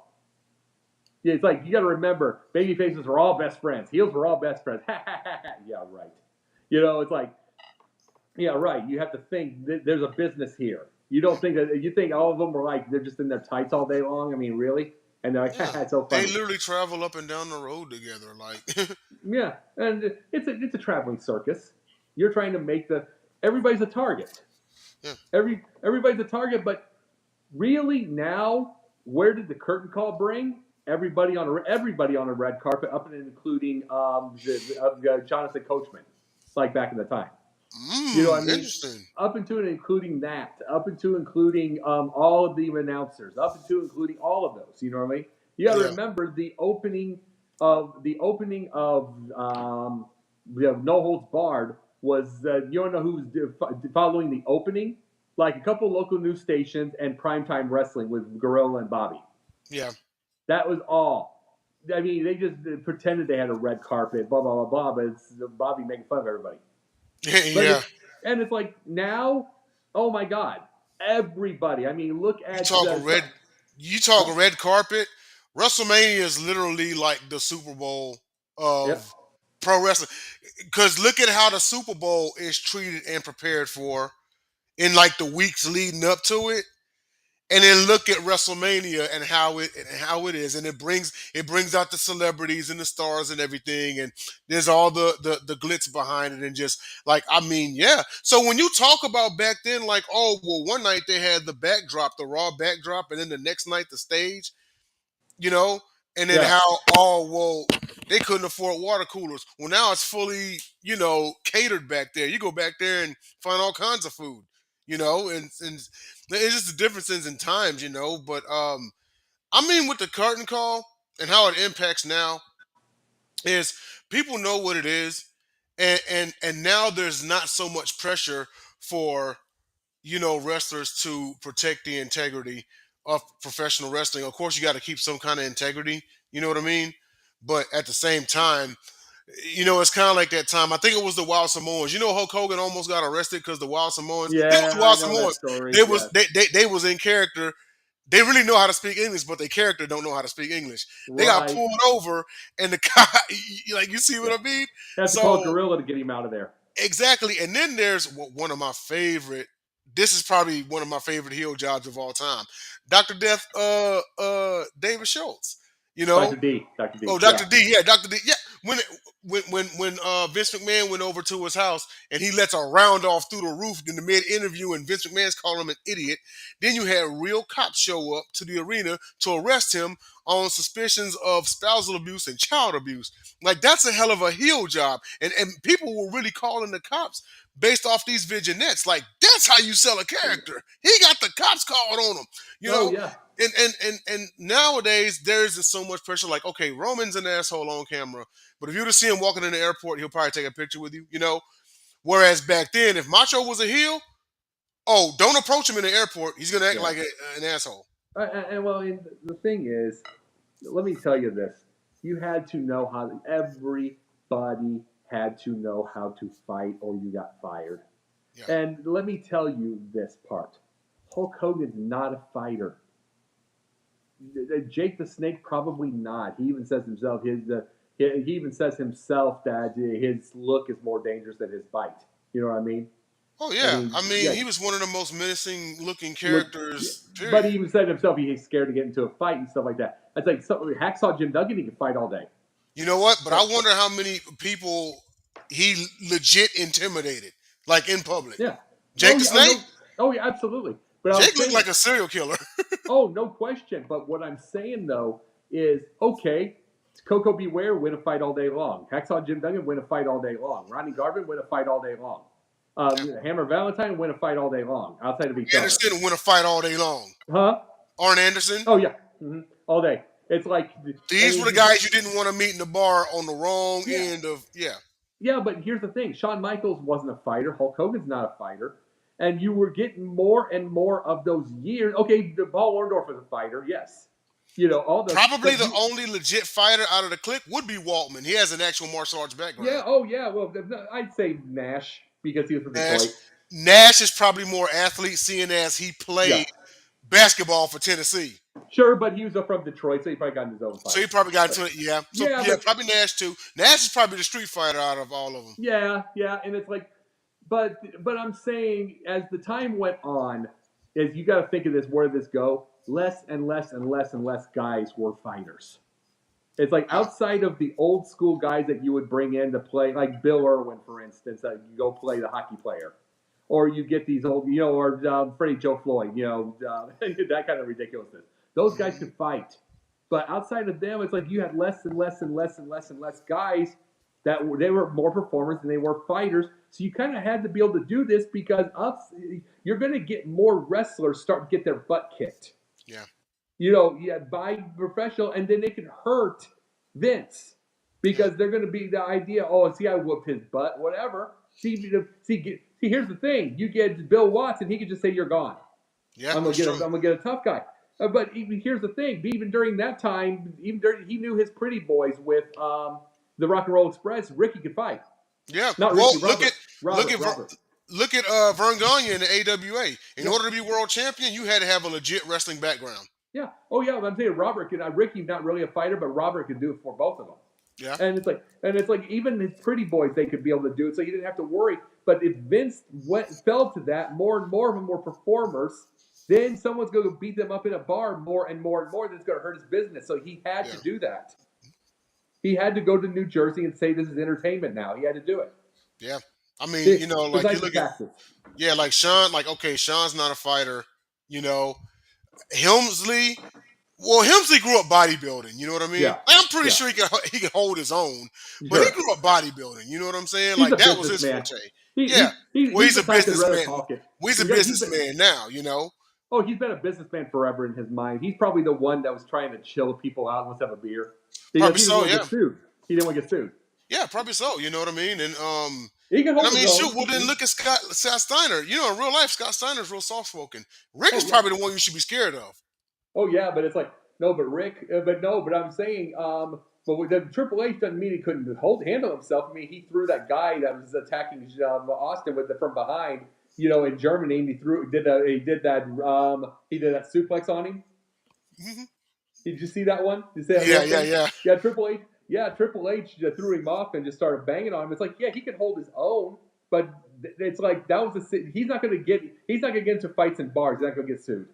Speaker 2: Yeah, it's like you got to remember, baby faces were all best friends. Heels were all best friends. Yeah, right. It's like, yeah, right. You have to think there's a business here. You don't think that you think all of them were like they're just in their tights all day long. I mean, really? And they're like,
Speaker 1: Yeah,
Speaker 2: it's so
Speaker 1: they
Speaker 2: funny.
Speaker 1: literally travel up and down the road together, like
Speaker 2: Yeah, and it's a traveling circus. You're trying to make everybody's a target.
Speaker 1: yeah,
Speaker 2: Everybody's a target, but really now, where did the curtain call bring everybody on a red carpet, up and including Jonathan Coachman, like back in the time. You know what I mean?
Speaker 1: interesting.
Speaker 2: Up into and including that, up into including all of the announcers, up into including all of those. You know what I mean? You got to
Speaker 1: Yeah,
Speaker 2: remember the opening of No Holds Barred was you don't know who's following the opening, like a couple local news stations and primetime wrestling with Gorilla and Bobby.
Speaker 1: yeah,
Speaker 2: That was all. I mean, they just pretended they had a red carpet, blah blah blah blah. But it's Bobby making fun of everybody. But
Speaker 1: yeah.
Speaker 2: it's like now, oh my God, everybody. I mean, look
Speaker 1: You
Speaker 2: at
Speaker 1: talk a red, you talk a red carpet. WrestleMania is literally like the Super Bowl
Speaker 2: yep,
Speaker 1: of pro wrestling. Because look at how the Super Bowl is treated and prepared for in like the weeks leading up to it, and then look at WrestleMania and how it is, and it brings out the celebrities and the stars and everything, and there's all the glitz behind it, and just like I mean, yeah. So when you talk about back then, like oh well, one night they had the backdrop, the Raw backdrop, and then the next night the stage, you know, and then
Speaker 2: yeah,
Speaker 1: how oh well they couldn't afford water coolers. Well now it's fully catered back there. You go back there and find all kinds of food, and it's just the differences in times, But I mean with the curtain call and how it impacts now is people know what it is, and now there's not so much pressure for wrestlers to protect the integrity of professional wrestling. Of course, you got to keep some kind of integrity. You know what I mean? But at the same time, it's kind of like that time. I think it was the Wild Samoans. Hulk Hogan almost got arrested because the Wild Samoans. They was
Speaker 2: yeah.
Speaker 1: the
Speaker 2: I
Speaker 1: Wild
Speaker 2: know that
Speaker 1: Samoans.
Speaker 2: story.
Speaker 1: They was
Speaker 2: Yes,
Speaker 1: they was in character. They really know how to speak English, but their character don't know how to speak English. They got
Speaker 2: right.
Speaker 1: pulled over, and the guy, like, you see
Speaker 2: Yeah,
Speaker 1: what I mean?
Speaker 2: have to call a
Speaker 1: So
Speaker 2: gorilla to get him out of there.
Speaker 1: exactly, and then there's one of my favorite. This is probably one of my favorite heel jobs of all time, Doctor Death, David Schultz. You know,
Speaker 2: Doctor D, Doctor D.
Speaker 1: oh
Speaker 2: Yeah,
Speaker 1: Doctor D, yeah, Doctor D, yeah. when Vince McMahon went over to his house and he lets a round off through the roof in the mid interview, and Vince McMahon's calling him an idiot. Then you had real cops show up to the arena to arrest him on suspicions of spousal abuse and child abuse. Like that's a hell of a heel job, and people were really calling the cops based off these vignettes. Like that's how you sell a character. He got the cops called on him, you
Speaker 2: Oh
Speaker 1: know.
Speaker 2: yeah.
Speaker 1: And nowadays there isn't so much pressure. Like, okay, Roman's an asshole on camera, but if you were to see him walking in the airport, he'll probably take a picture with you, you know. Whereas back then, if Macho was a heel, oh, don't approach him in the airport. He's gonna act
Speaker 2: Yeah.
Speaker 1: like an asshole.
Speaker 2: And well, and the thing is, let me tell you this: you had to know how. Everybody had to know how to fight, or you got fired.
Speaker 1: Yeah.
Speaker 2: And let me tell you this part: Hulk Hogan's not a fighter. Jake the Snake probably not. He even says himself he even says himself that his look is more dangerous than his bite. You know what I mean?
Speaker 1: Oh
Speaker 2: I
Speaker 1: yeah.
Speaker 2: mean,
Speaker 1: I mean,
Speaker 2: yeah,
Speaker 1: he was one of the most menacing looking
Speaker 2: look, yeah.
Speaker 1: characters.
Speaker 2: But
Speaker 1: Period.
Speaker 2: he even said himself he's scared to get into a fight and stuff like that. It's like Hacksaw Jim Duggan, he can fight all day.
Speaker 1: You know what? But I wonder how many people he legit intimidated, like in public.
Speaker 2: Yeah.
Speaker 1: Jake
Speaker 2: Oh
Speaker 1: the
Speaker 2: yeah. Oh
Speaker 1: Snake.
Speaker 2: no. Oh yeah. Absolutely. But I was
Speaker 1: Jake looked
Speaker 2: saying,
Speaker 1: like a serial killer.
Speaker 2: oh no question. But what I'm saying though is okay. Coco Beware win a fight all day long. Hacksaw Jim Duggan win a fight all day long. Ronnie Garvin win a fight all day long. Hammer Valentine win a fight all day long outside of each other.
Speaker 1: Anderson win a fight all day long.
Speaker 2: Huh?
Speaker 1: Arn Anderson.
Speaker 2: Oh yeah. All day. It's like,
Speaker 1: These were the guys you didn't want to meet in the bar on the wrong
Speaker 2: yeah.
Speaker 1: end of
Speaker 2: Yeah, but here's the thing: Shawn Michaels wasn't a fighter. Hulk Hogan's not a fighter, and you were getting more and more of those years. Okay, Paul Orndorff was a fighter, yes. You know all the
Speaker 1: Probably the
Speaker 2: you,
Speaker 1: only legit fighter out of the clique would be Waltman. He has an actual martial arts
Speaker 2: yeah.
Speaker 1: background.
Speaker 2: Oh yeah. Well, I'd say Nash because he was from
Speaker 1: Nash.
Speaker 2: Detroit.
Speaker 1: Nash is probably more athlete, seeing as he
Speaker 2: Yeah,
Speaker 1: played basketball for Tennessee.
Speaker 2: sure, but he was from Detroit, so he probably got in his own
Speaker 1: So he
Speaker 2: fights.
Speaker 1: probably got
Speaker 2: But,
Speaker 1: into it, yeah. So
Speaker 2: yeah,
Speaker 1: yeah,
Speaker 2: but
Speaker 1: probably Nash too. Nash is probably the street fighter out of all of them.
Speaker 2: yeah, and it's like, but I'm saying as the time went on, is you got to think of this where this go. Less and less and less and less guys were fighters. It's like
Speaker 1: Yeah.
Speaker 2: outside of the old school guys that you would bring in to play, like Bill Irwin, for instance, that you go play the hockey player, or you get these old, or Freddie Joe Floyd, that kind of ridiculousness. Those guys
Speaker 1: Mhm.
Speaker 2: could fight, but outside of them, it's like you had less and less and less and less and less guys that they were more performers than they were fighters. So you kind of had to be able to do this because you're going to get more wrestlers start to get their butt kicked.
Speaker 1: Yeah.
Speaker 2: By professional, and then they can hurt Vince
Speaker 1: Yeah.
Speaker 2: because they're going to be the idea. Oh, see, I whooped his butt, whatever. See. Here's the thing: you get Bill Watts, and he could just say you're gone.
Speaker 1: Yeah,
Speaker 2: I'm
Speaker 1: that's true.
Speaker 2: gonna get a tough guy. But here's the thing: even during that time, he knew his pretty boys with the Rock and Roll Express. Ricky could fight.
Speaker 1: Yeah.
Speaker 2: Not
Speaker 1: Well,
Speaker 2: Ricky, Robert. Robert.
Speaker 1: look at Vern Gagne in the AWA. In
Speaker 2: Yeah.
Speaker 1: order to be world champion, you had to have a legit wrestling background.
Speaker 2: Yeah. Oh yeah. I'm saying Robert could. Ricky's not really a fighter, but Robert could do it for both of them.
Speaker 1: Yeah.
Speaker 2: And it's like even his pretty boys they could be able to do it, so he didn't have to worry. But if Vince fell to that, more and more of them were performers. Then someone's going to beat them up in a bar more and more and more. That's going to hurt his business. So he had
Speaker 1: Yeah.
Speaker 2: to do that. He had to go to New Jersey and say this is entertainment now. He had to do it.
Speaker 1: Yeah. I mean, like you
Speaker 2: Besides the
Speaker 1: look at
Speaker 2: taxes.
Speaker 1: like Sean, like okay, Sean's not a fighter, you know. Helmsley, well, Helmsley grew up bodybuilding. You know what I mean?
Speaker 2: Yeah.
Speaker 1: Like, I'm pretty
Speaker 2: Yeah.
Speaker 1: sure he could hold his own, but he
Speaker 2: Sure.
Speaker 1: grew up bodybuilding. You know what I'm saying?
Speaker 2: He's
Speaker 1: Like
Speaker 2: a
Speaker 1: that was his
Speaker 2: businessman.
Speaker 1: forte.
Speaker 2: He's
Speaker 1: Yeah. Well, he's
Speaker 2: the
Speaker 1: a
Speaker 2: type that'd rather
Speaker 1: businessman.
Speaker 2: talk it.
Speaker 1: Well, he's a
Speaker 2: He's been-
Speaker 1: businessman now. You know.
Speaker 2: Oh, he's been a businessman forever in his mind. He's probably the one that was trying to chill people out and let's have a beer. Because
Speaker 1: Probably
Speaker 2: he didn't
Speaker 1: so,
Speaker 2: want to
Speaker 1: yeah.
Speaker 2: get sued. He didn't want to get sued.
Speaker 1: Yeah, probably so. You know what I mean? And
Speaker 2: He can hold
Speaker 1: I mean,
Speaker 2: his own.
Speaker 1: shoot. Well, then look at Scott Steiner. You know, in real life, Scott Steiner's real soft spoken. Rick is
Speaker 2: yeah.
Speaker 1: probably the one you should be scared of.
Speaker 2: Oh yeah, but it's like no, but Rick, but I'm saying, but with the Triple H doesn't mean he couldn't handle himself. I mean, he threw that guy that was attacking Austin from behind, in Germany, and he did that suplex on him.
Speaker 1: Mhm.
Speaker 2: Did you see that one? Did you see that
Speaker 1: Yeah,
Speaker 2: real
Speaker 1: yeah,
Speaker 2: thing?
Speaker 1: yeah.
Speaker 2: Yeah, Triple H. Yeah, Triple H threw him off and just started banging on him. It's like, yeah, he can hold his own, but it's like that was he's not going to get into fights in bars. He's not going to get sued.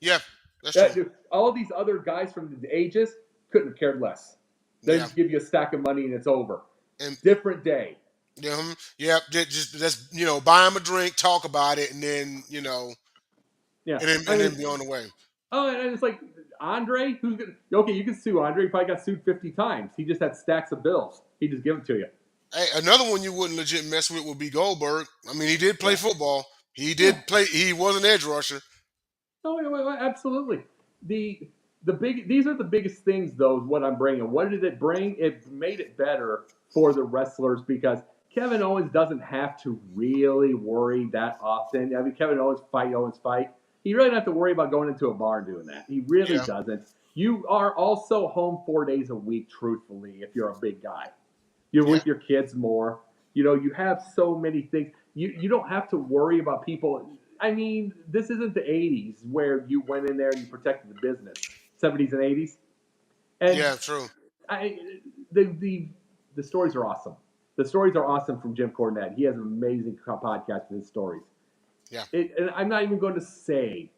Speaker 1: Yeah, that's true.
Speaker 2: All these other guys from the ages couldn't have cared less. They
Speaker 1: Yeah.
Speaker 2: just give you a stack of money and it's over.
Speaker 1: And
Speaker 2: Different day.
Speaker 1: yeah, just buy him a drink, talk about it, and then
Speaker 2: Yeah. I
Speaker 1: and then
Speaker 2: mean,
Speaker 1: be on the way.
Speaker 2: oh, and it's like Andre, who's gonna? Okay, you can sue Andre. He probably got sued 50 times. He just had stacks of bills. He just give them to you.
Speaker 1: Hey, another one you wouldn't legit mess with would be Goldberg. I mean, he did play
Speaker 2: Yeah.
Speaker 1: football. He
Speaker 2: Yeah.
Speaker 1: did play. He was an edge rusher.
Speaker 2: Oh, absolutely. The big these are the biggest things though. Is what I'm bringing. What did it bring? It made it better for the wrestlers because Kevin Owens doesn't have to really worry that often. I mean, Kevin Owens fight. He really doesn't have to worry about going into a bar and doing that. He really
Speaker 1: Yeah,
Speaker 2: doesn't. You are also home 4 days a week, truthfully, if you're a big guy. You're
Speaker 1: yeah,
Speaker 2: with your kids more. You have so many things. You don't have to worry about people. I mean, this isn't the 80s where you went in there and you protected the business. 70s and 80s. And
Speaker 1: yeah. True.
Speaker 2: I the stories are awesome. The stories are awesome from Jim Cornette. He has an amazing podcast with his stories.
Speaker 1: Yeah.
Speaker 2: And I'm not even going to say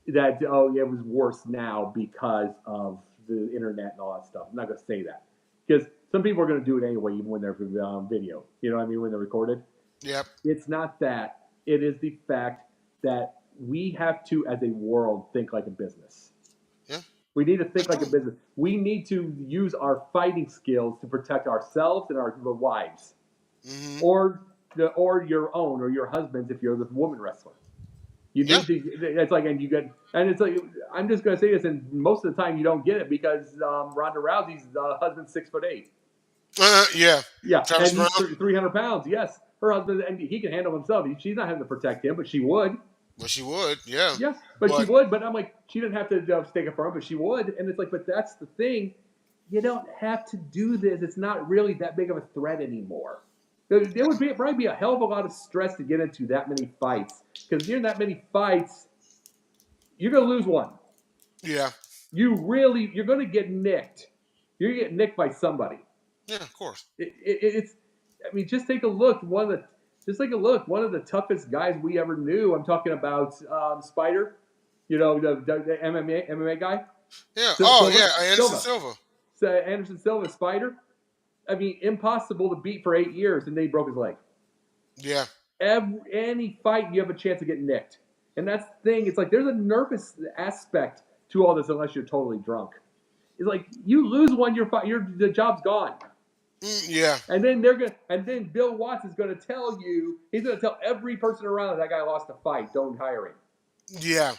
Speaker 2: that it was worse now because of the internet and all that stuff. I'm not going to say that because some people are going to do it anyway, even when they're video. You know what I mean? When they're recorded.
Speaker 1: Yep.
Speaker 2: It's not that. It is the fact that we have to, as a world, think like a business.
Speaker 1: Yeah.
Speaker 2: We need to
Speaker 1: That's
Speaker 2: think like a
Speaker 1: true.
Speaker 2: business. We need to use our fighting skills to protect ourselves and our wives,
Speaker 1: Hmm.
Speaker 2: or your own, or your husband's if you're the woman wrestler. You
Speaker 1: Yeah.
Speaker 2: need to. It's like, and you get, and it's like, I'm just going to say this, and most of the time you don't get it because Ronda Rousey's husband's 6'8".
Speaker 1: Yeah.
Speaker 2: Yeah,
Speaker 1: Travis
Speaker 2: and
Speaker 1: Brown.
Speaker 2: he's 300 pounds. Yes, her husband, and he can handle himself. She's not having to protect him, but she would.
Speaker 1: Well, she would. Yeah.
Speaker 2: Yeah, but she
Speaker 1: But
Speaker 2: would. But I'm like, she didn't have to stake up for him, but she would. And it's like, but that's the thing. You don't have to do this. It's not really that big of a threat anymore. There would probably be a hell of a lot of stress to get into that many fights. Because if you're in that many fights, you're going to lose one.
Speaker 1: yeah.
Speaker 2: You're going to get nicked. You're going to get nicked by somebody.
Speaker 1: Yeah. Of course.
Speaker 2: It's, I mean, just take a look. Just take a look. One of the toughest guys we ever knew. I'm talking about Spider. The MMA guy.
Speaker 1: Yeah. Oh
Speaker 2: Silva.
Speaker 1: yeah. Anderson
Speaker 2: Silva.
Speaker 1: Silva.
Speaker 2: So Anderson Silva, Spider. I mean, impossible to beat for 8 years, and then he broke his leg.
Speaker 1: Yeah.
Speaker 2: Any fight, you have a chance to get nicked. And that's the thing. It's like there's a nervous aspect to all this unless you're totally drunk. It's like you lose one, the job's gone.
Speaker 1: Yeah.
Speaker 2: And then Bill Watts is going to tell you, he's going to tell every person around that guy lost a fight. Don't hire him
Speaker 1: Yeah.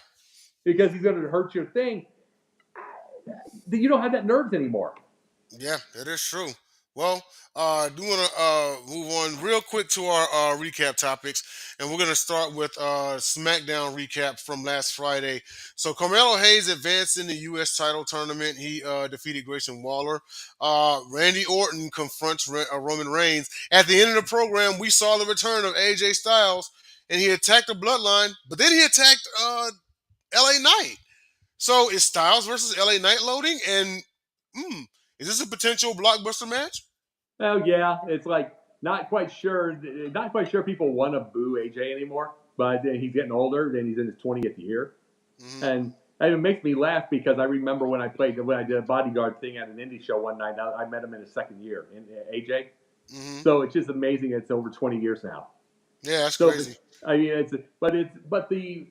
Speaker 2: because he's going to hurt your thing. You don't have that nerves anymore.
Speaker 1: Yeah. That is true. Well, do want to move on real quick to our recap topics, and we're gonna start with SmackDown recap from last Friday. So Carmelo Hayes advanced in the U.S. title tournament. He defeated Grayson Waller. Randy Orton confronts Roman Reigns. At the end of the program, we saw the return of AJ Styles, and he attacked the Bloodline, but then he attacked LA Knight. So is Styles versus LA Knight loading? And is this a potential blockbuster match?
Speaker 2: Oh yeah, it's like not quite sure. Not quite sure people want to boo AJ anymore. But then he's getting older. Then he's in his 20th year,
Speaker 1: Hmm.
Speaker 2: and it makes me laugh because I remember when I did a bodyguard thing at an indie show one night. I met him in his second year, in AJ.
Speaker 1: Hmm.
Speaker 2: So it's just amazing. It's over 20 years now.
Speaker 1: Yeah, that's
Speaker 2: So
Speaker 1: crazy.
Speaker 2: I mean, but the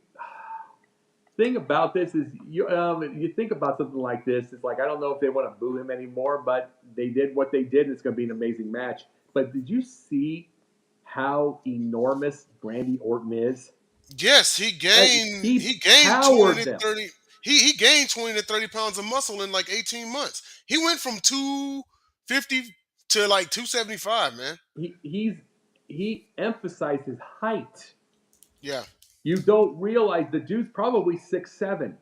Speaker 2: thing about this is you think about something like this. It's like I don't know if they want to boo him anymore, but they did what they did. And it's going to be an amazing match. But did you see how enormous Randy Orton is?
Speaker 1: Yes, he gained
Speaker 2: He
Speaker 1: he gained
Speaker 2: powered
Speaker 1: 20 to
Speaker 2: them.
Speaker 1: 30. He gained 20 to 30 pounds of muscle in like 18 months. He went from 250 to like 275, man.
Speaker 2: He emphasized his height.
Speaker 1: Yeah.
Speaker 2: You don't realize the dude's probably 6'7",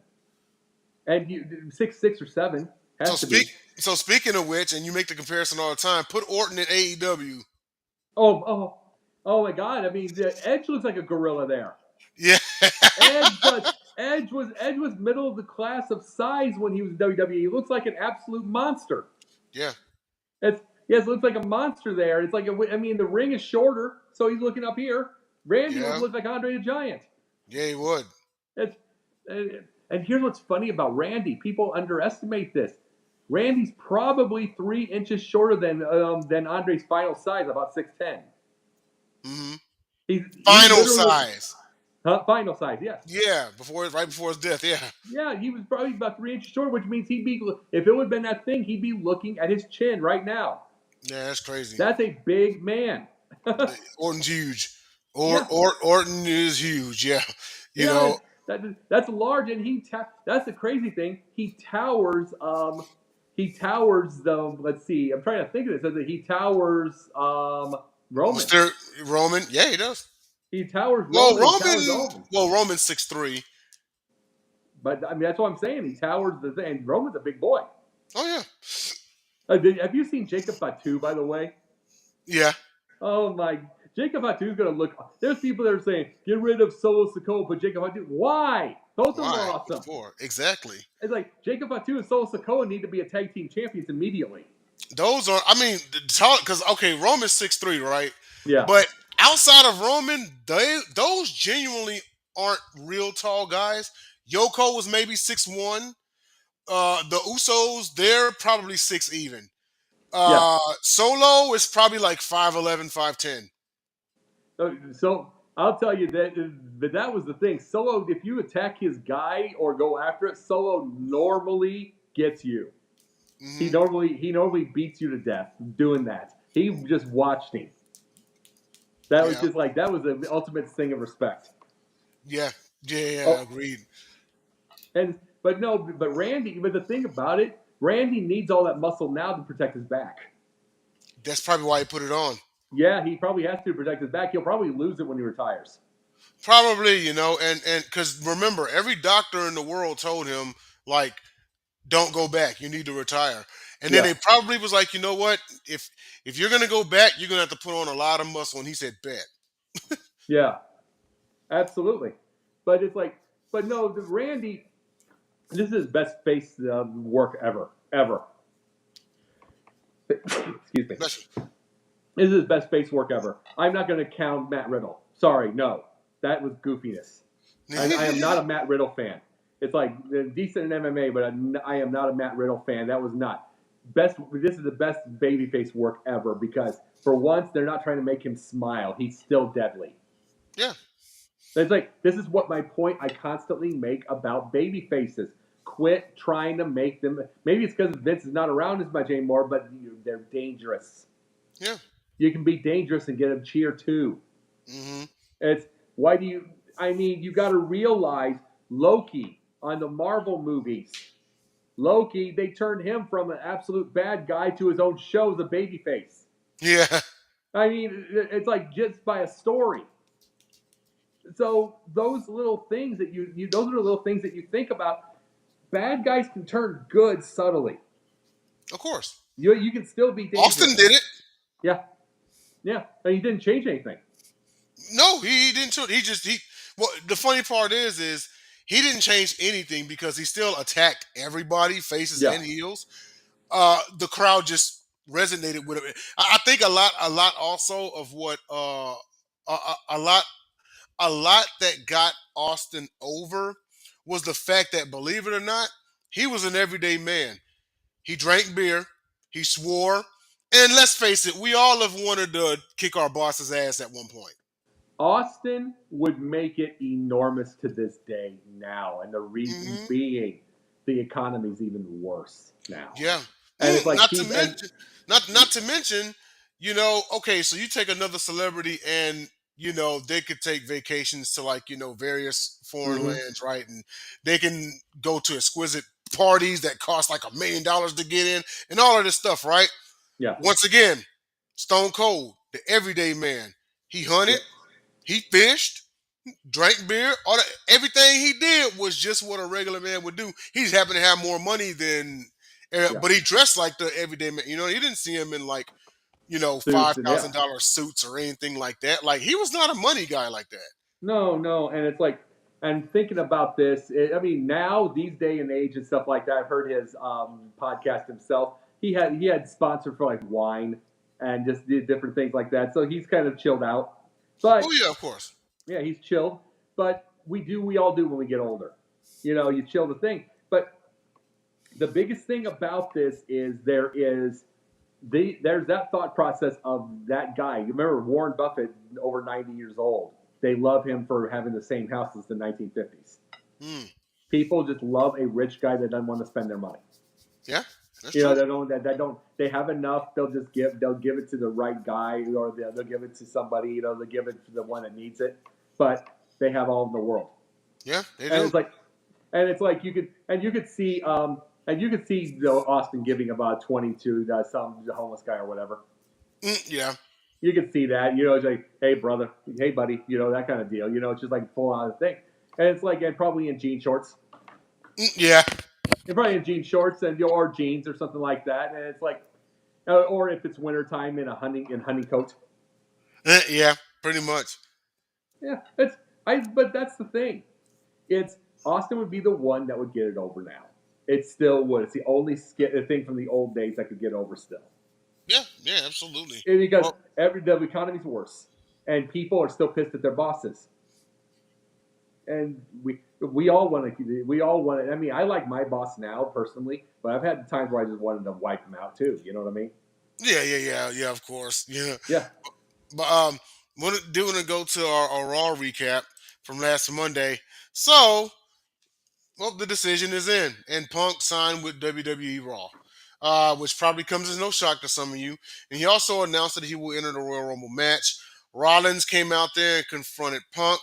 Speaker 2: and 6'6" or 7
Speaker 1: So
Speaker 2: has to be.
Speaker 1: speaking of which, and you make the comparison all the time, put Orton in AEW.
Speaker 2: Oh, oh, oh my God! I mean, Edge looks like a gorilla there.
Speaker 1: Yeah.
Speaker 2: Edge does. Edge was middle of the class of size when he was in WWE. He looks like an absolute monster.
Speaker 1: Yeah.
Speaker 2: Yes, it looks like a monster there. It's like I mean, the ring is shorter, so he's looking up here. Randy would
Speaker 1: Yeah.
Speaker 2: look like Andre the Giant.
Speaker 1: Yeah, he would.
Speaker 2: It's, and here's what's funny about Randy. People underestimate this. Randy's probably 3 inches shorter than Andre's final size, about 6'10".
Speaker 1: Hmm.
Speaker 2: He
Speaker 1: Final
Speaker 2: literally
Speaker 1: size.
Speaker 2: final size, yes.
Speaker 1: Yeah, right before his death. Yeah.
Speaker 2: Yeah, he was probably about 3 inches short, which means if it would have been that thing, he'd be looking at his chin right now.
Speaker 1: Yeah, that's crazy.
Speaker 2: That's a big man.
Speaker 1: Orton's huge.
Speaker 2: Yeah,
Speaker 1: Orton is huge. Yeah. You
Speaker 2: yeah,
Speaker 1: know,
Speaker 2: that's large, and that's the crazy thing. He towers. He towers the. Let's see. I'm trying to think of this. He towers Roman.
Speaker 1: Mr. Roman. Yeah, he does.
Speaker 2: He towers
Speaker 1: Well,
Speaker 2: Roman. He towers Roman.
Speaker 1: Roman's 6'3".
Speaker 2: But I mean, that's what I'm saying. He towers the thing. And Roman's a big boy.
Speaker 1: Oh yeah.
Speaker 2: Have you seen Jacob Fatu, by the way?
Speaker 1: Yeah.
Speaker 2: Oh my, Jacob Fatu's gonna look. There's people that are saying get rid of Solo Sikoa, put Jacob Fatu. Why? Both of them are
Speaker 1: Why?
Speaker 2: awesome.
Speaker 1: What for? Exactly.
Speaker 2: It's like Jacob Fatu and Solo Sikoa need to be a tag team champions immediately.
Speaker 1: Those are. I mean, because okay, Roman's 6'3", right?
Speaker 2: Yeah.
Speaker 1: But outside of Roman, those genuinely aren't real tall guys. Yoko was maybe 6'1". The Usos, they're probably 6 even.
Speaker 2: Yeah.
Speaker 1: Solo is probably like 5'11", 5'10".
Speaker 2: So I'll tell you that was the thing. Solo, if you attack his guy or go after it, Solo normally gets you. He normally beats you to death doing that. He just watched him. That was just like that was the ultimate thing of respect.
Speaker 1: Yeah. Yeah. Agreed.
Speaker 2: But Randy. But the thing about it, Randy needs all that muscle now to protect his back.
Speaker 1: That's probably why he put it on.
Speaker 2: Yeah, he probably has to protect his back. He'll probably lose it when he retires.
Speaker 1: Probably, and because remember, every doctor in the world told him like, don't go back. You need to retire. And then
Speaker 2: Yeah.
Speaker 1: they probably was like, you know what? If you're gonna go back, you're gonna have to put on a lot of muscle. And he said, bet.
Speaker 2: Yeah, absolutely. But it's like, but no, Randy, this is his best face work ever. Excuse me.
Speaker 1: Bless you.
Speaker 2: This is his best face work ever. I'm not going to count Matt Riddle. Sorry, no. That was goofiness. I am not a Matt Riddle fan. It's like decent in MMA, but I am not a Matt Riddle fan. That was not. This is the best babyface work ever because for once they're not trying to make him smile. He's still deadly.
Speaker 1: Yeah.
Speaker 2: It's like this is what my point I constantly make about baby faces. Quit trying to make them. Maybe it's because Vince is not around as much anymore, but they're dangerous.
Speaker 1: Yeah.
Speaker 2: You can be dangerous and get a cheer too.
Speaker 1: Mm-hmm.
Speaker 2: It's why do you? I mean, you got to realize Loki on the Marvel movies. Loki, they turned him from an absolute bad guy to his own show as a babyface.
Speaker 1: Yeah.
Speaker 2: I mean, it's like just by a story. So those little things that those are the little things that you think about. Bad guys can turn good subtly.
Speaker 1: Of course.
Speaker 2: You can still be dangerous.
Speaker 1: Austin did it.
Speaker 2: Yeah. And he didn't change anything.
Speaker 1: No, he didn't. Well, the funny part is he didn't change anything because he still attacked everybody, faces and heels. The crowd just resonated with it. I think a lot also of what a lot that got Austin over was the fact that, believe it or not, he was an everyday man. He drank beer, he swore, and let's face it, we all have wanted to kick our boss's ass at one point.
Speaker 2: Austin would make it enormous to this day now, and the reason being the economy's even worse now.
Speaker 1: Yeah,
Speaker 2: and it's like
Speaker 1: not to mention, okay, so you take another celebrity and they could take vacations to like various foreign lands, right? And they can go to exquisite parties that cost like $1 million to get in, and all of this stuff, right?
Speaker 2: Yeah.
Speaker 1: Once again, Stone Cold, the everyday man. He hunted. Yeah. He fished, drank beer. Everything he did was just what a regular man would do. He just happened to have more money than, but he dressed like the everyday man. You didn't see him in like, $5,000 suits or anything like that. Like he was not a money guy like that.
Speaker 2: No, and it's like, and thinking about this, I mean, now these day and age and stuff like that. I've heard his podcast himself. He had sponsored for like wine and just did different things like that. So he's kind of chilled out. But
Speaker 1: oh yeah, of course.
Speaker 2: Yeah, he's chilled. But we all do when we get older. You chill the thing. But the biggest thing about this is there's that thought process of that guy. You remember Warren Buffett, over 90 years old. They love him for having the same house since the 1950s.
Speaker 1: Hmm.
Speaker 2: People just love a rich guy that doesn't want to spend their money.
Speaker 1: Yeah, that's
Speaker 2: You know,
Speaker 1: true.
Speaker 2: they have enough. They'll give it to the right guy, or they'll give it to somebody. You know, they'll give it to the one that needs it. But they have all in the world,
Speaker 1: Yeah, they
Speaker 2: and
Speaker 1: do.
Speaker 2: it's like you could see Austin giving about 20 to some homeless guy or whatever.
Speaker 1: Yeah.
Speaker 2: You could see that. You know, it's like, hey brother, hey buddy, you know, that kind of deal. You know, it's just like full on thing, and it's like, and probably in jean shorts.
Speaker 1: Yeah.
Speaker 2: You're probably in jean shorts and or jeans or something like that, and it's like, or if it's wintertime in a hunting coat.
Speaker 1: Yeah. Pretty much.
Speaker 2: Yeah, it's I. But that's the thing. It's Austin would be the one that would get it over now. It still would. It's the only thing from the old days that could get over still.
Speaker 1: Yeah. Yeah. Absolutely.
Speaker 2: Because
Speaker 1: Well.
Speaker 2: the economy's worse, and people are still pissed at their bosses. And we all want it. I mean, I like my boss now personally, but I've had times where I just wanted to wipe him out too. You know what I mean?
Speaker 1: Yeah. Yeah. Yeah. Yeah. Of course. Yeah.
Speaker 2: Yeah,
Speaker 1: But want to go to our Raw recap from last Monday. So, well, the decision is in, and Punk signed with WWE Raw, which probably comes as no shock to some of you. And he also announced that he will enter the Royal Rumble match. Rollins came out there and confronted Punk.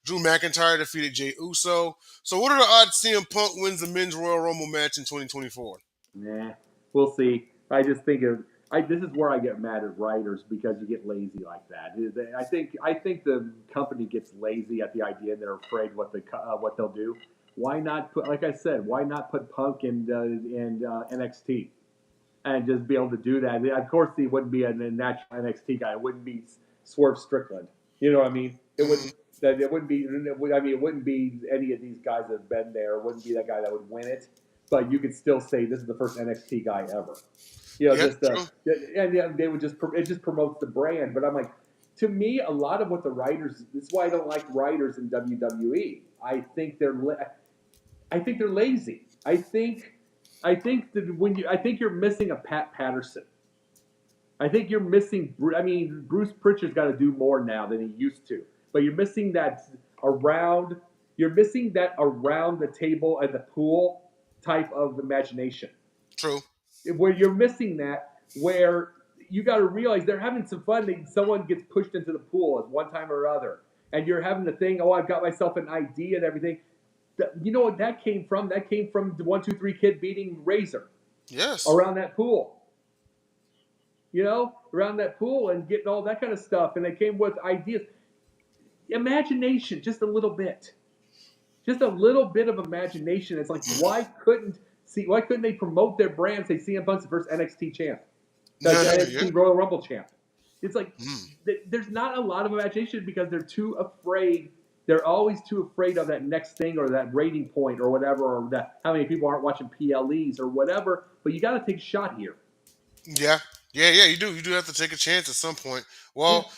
Speaker 1: Drew McIntyre defeated Jey Uso. So, what are the odds seeing Punk wins the Men's Royal Rumble match in 2024?
Speaker 2: nah, we'll see. I just think this is where I get mad at writers because you get lazy like that. I think the company gets lazy at the idea and they're afraid what they'll do. Why not put, like I said, why not put Punk in NXT and just be able to do that? Of course, he wouldn't be a natural NXT guy. It wouldn't be Swerve Strickland. You know what I mean? It
Speaker 1: Mhm.
Speaker 2: wouldn't. That it wouldn't be. I mean, it wouldn't be any of these guys that have been there. It wouldn't be that guy that would win it. But you could still say this is the first NXT guy ever. You know,
Speaker 1: Yeah,
Speaker 2: just
Speaker 1: true.
Speaker 2: and yeah, they would just it just promotes the brand. But I'm like, to me, a lot of what the writers. This is why I don't like writers in WWE. I think they're lazy. I think that I think you're missing a Pat Patterson. I think you're missing. I mean, Bruce Pritchard's got to do more now than he used to. But you're missing that around. You're missing that around the table at the pool type of imagination.
Speaker 1: True.
Speaker 2: Where you're missing that, where you got to realize they're having some fun. Someone gets pushed into the pool at one time or other, and you're having the thing. Oh, I've got myself an idea and everything. You know what that came from? That came from the 1-2-3 Kid beating Razor
Speaker 1: Yes.
Speaker 2: around that pool. You know, around that pool and getting all that kind of stuff. And it came with ideas. Imagination, just a little bit. Just a little bit of imagination. It's like, why couldn't they promote their brand, say CM Punk's the first NXT champ? The
Speaker 1: Yeah.
Speaker 2: NXT Royal Rumble champ. It's like
Speaker 1: Mm.
Speaker 2: there's not a lot of imagination because they're too afraid. They're always too afraid of that next thing or that rating point or whatever, or that how many people aren't watching PLEs or whatever. But you got to take a shot here.
Speaker 1: Yeah, yeah, yeah. You do. You do have to take a chance at some point.
Speaker 2: Yeah,
Speaker 1: Well,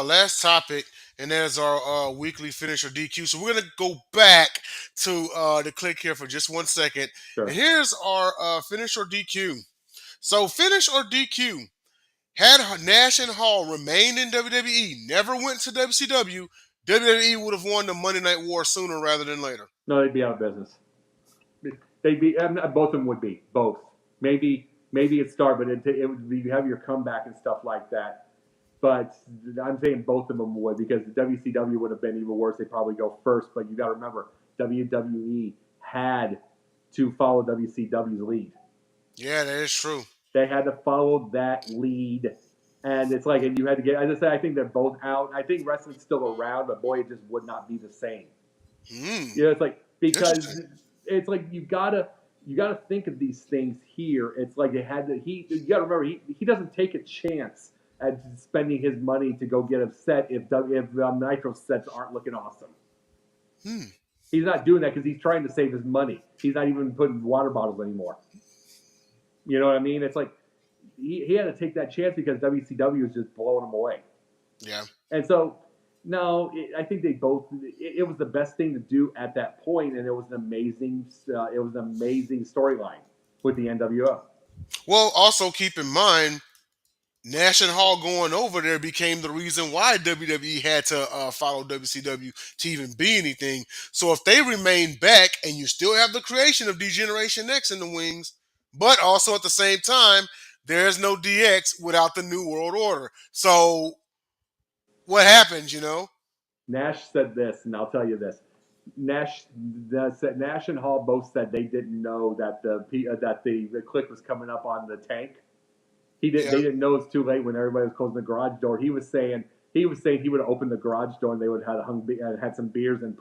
Speaker 1: last topic, and that is our weekly finish or DQ. So we're gonna go back to the click here for just 1 second, and
Speaker 2: sure.
Speaker 1: here's our finish or DQ. So finish or DQ. Had Nash and Hall remained in WWE, never went to WCW, WWE would have won the Monday Night War sooner rather than later.
Speaker 2: No, they'd be out of business. They'd be both of them would be both. Maybe it's Star, but it would be you have your comeback and stuff like that. But I'm saying both of them would because the WCW would have been even worse. They'd probably go first, but you got to remember WWE had to follow WCW's lead.
Speaker 1: Yeah, that is true.
Speaker 2: They had to follow that lead. And it's like, and you had to get, as I said, I think they're both out. I think wrestling's still around, but boy, it just would not be the same.
Speaker 1: Hmm.
Speaker 2: You know, it's like,
Speaker 1: Interesting.
Speaker 2: because it's like you gotta think of these things here. It's like they had to, you gotta remember, he doesn't take a chance at spending his money to go get upset if Nitro sets aren't looking awesome.
Speaker 1: Hmm.
Speaker 2: He's not doing that because he's trying to save his money. He's not even putting water bottles anymore. You know what I mean? It's like he had to take that chance because WCW was just blowing him away.
Speaker 1: Yeah.
Speaker 2: And so, no, I think they both. It was the best thing to do at that point, and it was an amazing storyline. with the NWO.
Speaker 1: Well, also keep in mind, Nash and Hall going over there became the reason why WWE had to follow WCW to even be anything. So if they remain back and you still have the creation of Degeneration X in the wings, but also at the same time, there's no DX without the New World Order. So what happens, you know?
Speaker 2: Nash said this, and I'll tell you this. Nash and Hall both said they didn't know that the click was coming up on the tank.
Speaker 1: Yeah,
Speaker 2: They didn't know it was too late when everybody was closing the garage door. He would have opened the garage door and they would have had some beers and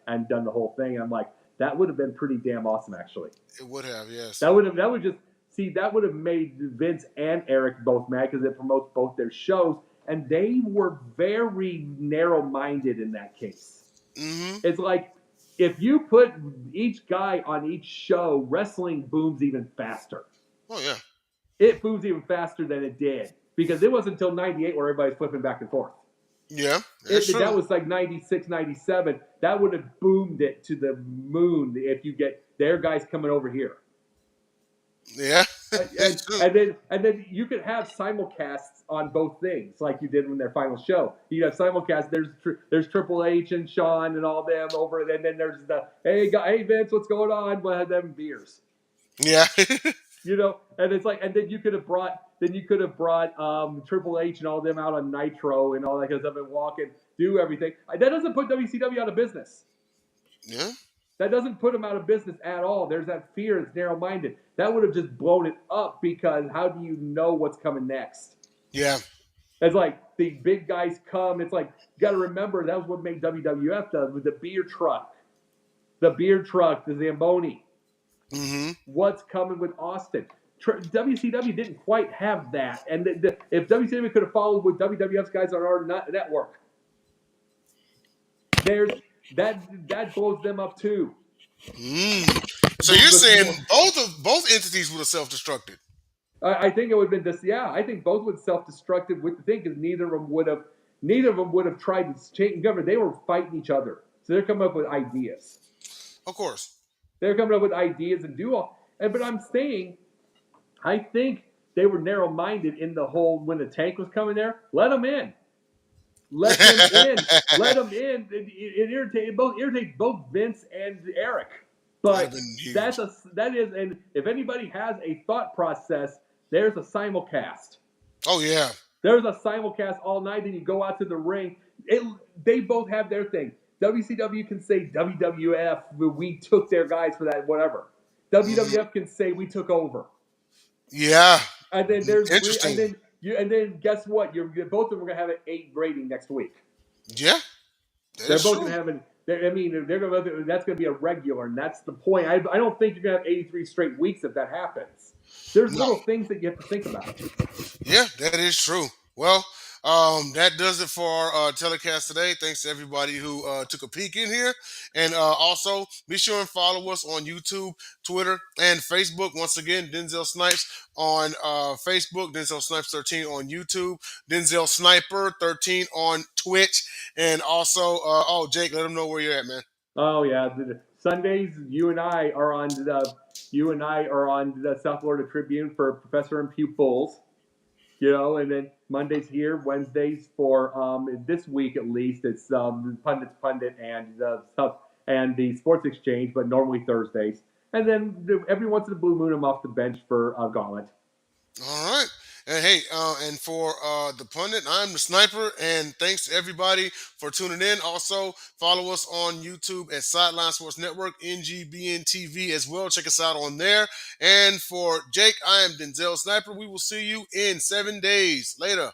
Speaker 2: and done the whole thing. And I'm like, that would have been pretty damn awesome, actually.
Speaker 1: it would have, yes.
Speaker 2: That would have made Vince and Eric both mad because it promotes both their shows, and they were very narrow minded in that case.
Speaker 1: Mm-hmm.
Speaker 2: It's like if you put each guy on each show, wrestling booms even faster.
Speaker 1: Oh, yeah.
Speaker 2: It booms even faster than it did because it wasn't until 98 where everybody's flipping back and forth.
Speaker 1: Yeah, that's
Speaker 2: That
Speaker 1: true.
Speaker 2: was like 96, 97. That would have boomed it to the moon if you get their guys coming over here.
Speaker 1: Yeah,
Speaker 2: And,
Speaker 1: that's true.
Speaker 2: and then you could have simulcasts on both things, like you did in their final show. You have simulcasts. There's Triple H and Shawn and all them over, and then there's the hey Vince, what's going on? We'll have them beers,
Speaker 1: Yeah.
Speaker 2: And it's like, and then you could have brought Triple H and all them out on Nitro and all that kind of stuff and walk and do everything. That doesn't put WCW out of business.
Speaker 1: Yeah.
Speaker 2: That doesn't put them out of business at all. There's that fear. It's narrow-minded. That would have just blown it up because how do you know what's coming next?
Speaker 1: Yeah.
Speaker 2: It's like the big guys come. It's like you got to remember that was what made WWF does with the beer truck, the Zamboni.
Speaker 1: Mm-hmm.
Speaker 2: What's coming with Austin? WCW didn't quite have that, and if WCW could have followed with WWF's guys on our network, there's that blows them up too.
Speaker 1: So you're saying both entities would have self-destructed?
Speaker 2: I think it would have been this. Yeah, I think both would self-destructed with the thing because neither of them would have tried to change government. They were fighting each other, so they're coming up with ideas.
Speaker 1: Of course.
Speaker 2: They're coming up with ideas and do all. But I'm saying, I think they were narrow-minded in the whole when the tank was coming there. Let them in. Let them in. Let them in. It irritates both Vince and Eric.
Speaker 1: That'd
Speaker 2: But
Speaker 1: have been huge.
Speaker 2: that is, and if anybody has a thought process, there's a simulcast.
Speaker 1: Oh yeah.
Speaker 2: There's a simulcast all night, and you go out to the ring. They both have their thing. WCW can say WWF, we took their guys for that, whatever. WWF can say we took over.
Speaker 1: Yeah.
Speaker 2: And then
Speaker 1: Interesting.
Speaker 2: and then guess what? Both of them are gonna have an 8 rating next week.
Speaker 1: Yeah.
Speaker 2: They're
Speaker 1: That's
Speaker 2: both
Speaker 1: true.
Speaker 2: gonna have that's gonna be a regular, and that's the point. I don't think you're gonna have 83 straight weeks if that happens. There's
Speaker 1: No.
Speaker 2: little things that you have to think about.
Speaker 1: Yeah, that is true. Well, that does it for our telecast today. Thanks to everybody who took a peek in here. And also, be sure and follow us on YouTube, Twitter, and Facebook. Once again, Denzel Snipes on Facebook, Denzel Snipes 13 on YouTube, Denzel Sniper 13 on Twitch. And also, Jake, let them know where you're at, man.
Speaker 2: Oh yeah, Sundays you and I are on the South Florida Tribune for Professor and Pupils. And then Mondays here, Wednesdays for this week at least it's Pundit and stuff and the Sports Exchange, but normally Thursdays. And then every once in a blue moon, I'm off the bench for Gauntlet.
Speaker 1: All right. And hey, and for the pundit, I'm the sniper. And thanks to everybody for tuning in. Also, follow us on YouTube at Sideline Sports Network, NGBN TV as well. Check us out on there. And for Jake, I am Denzel Sniper. We will see you in 7 days. Later.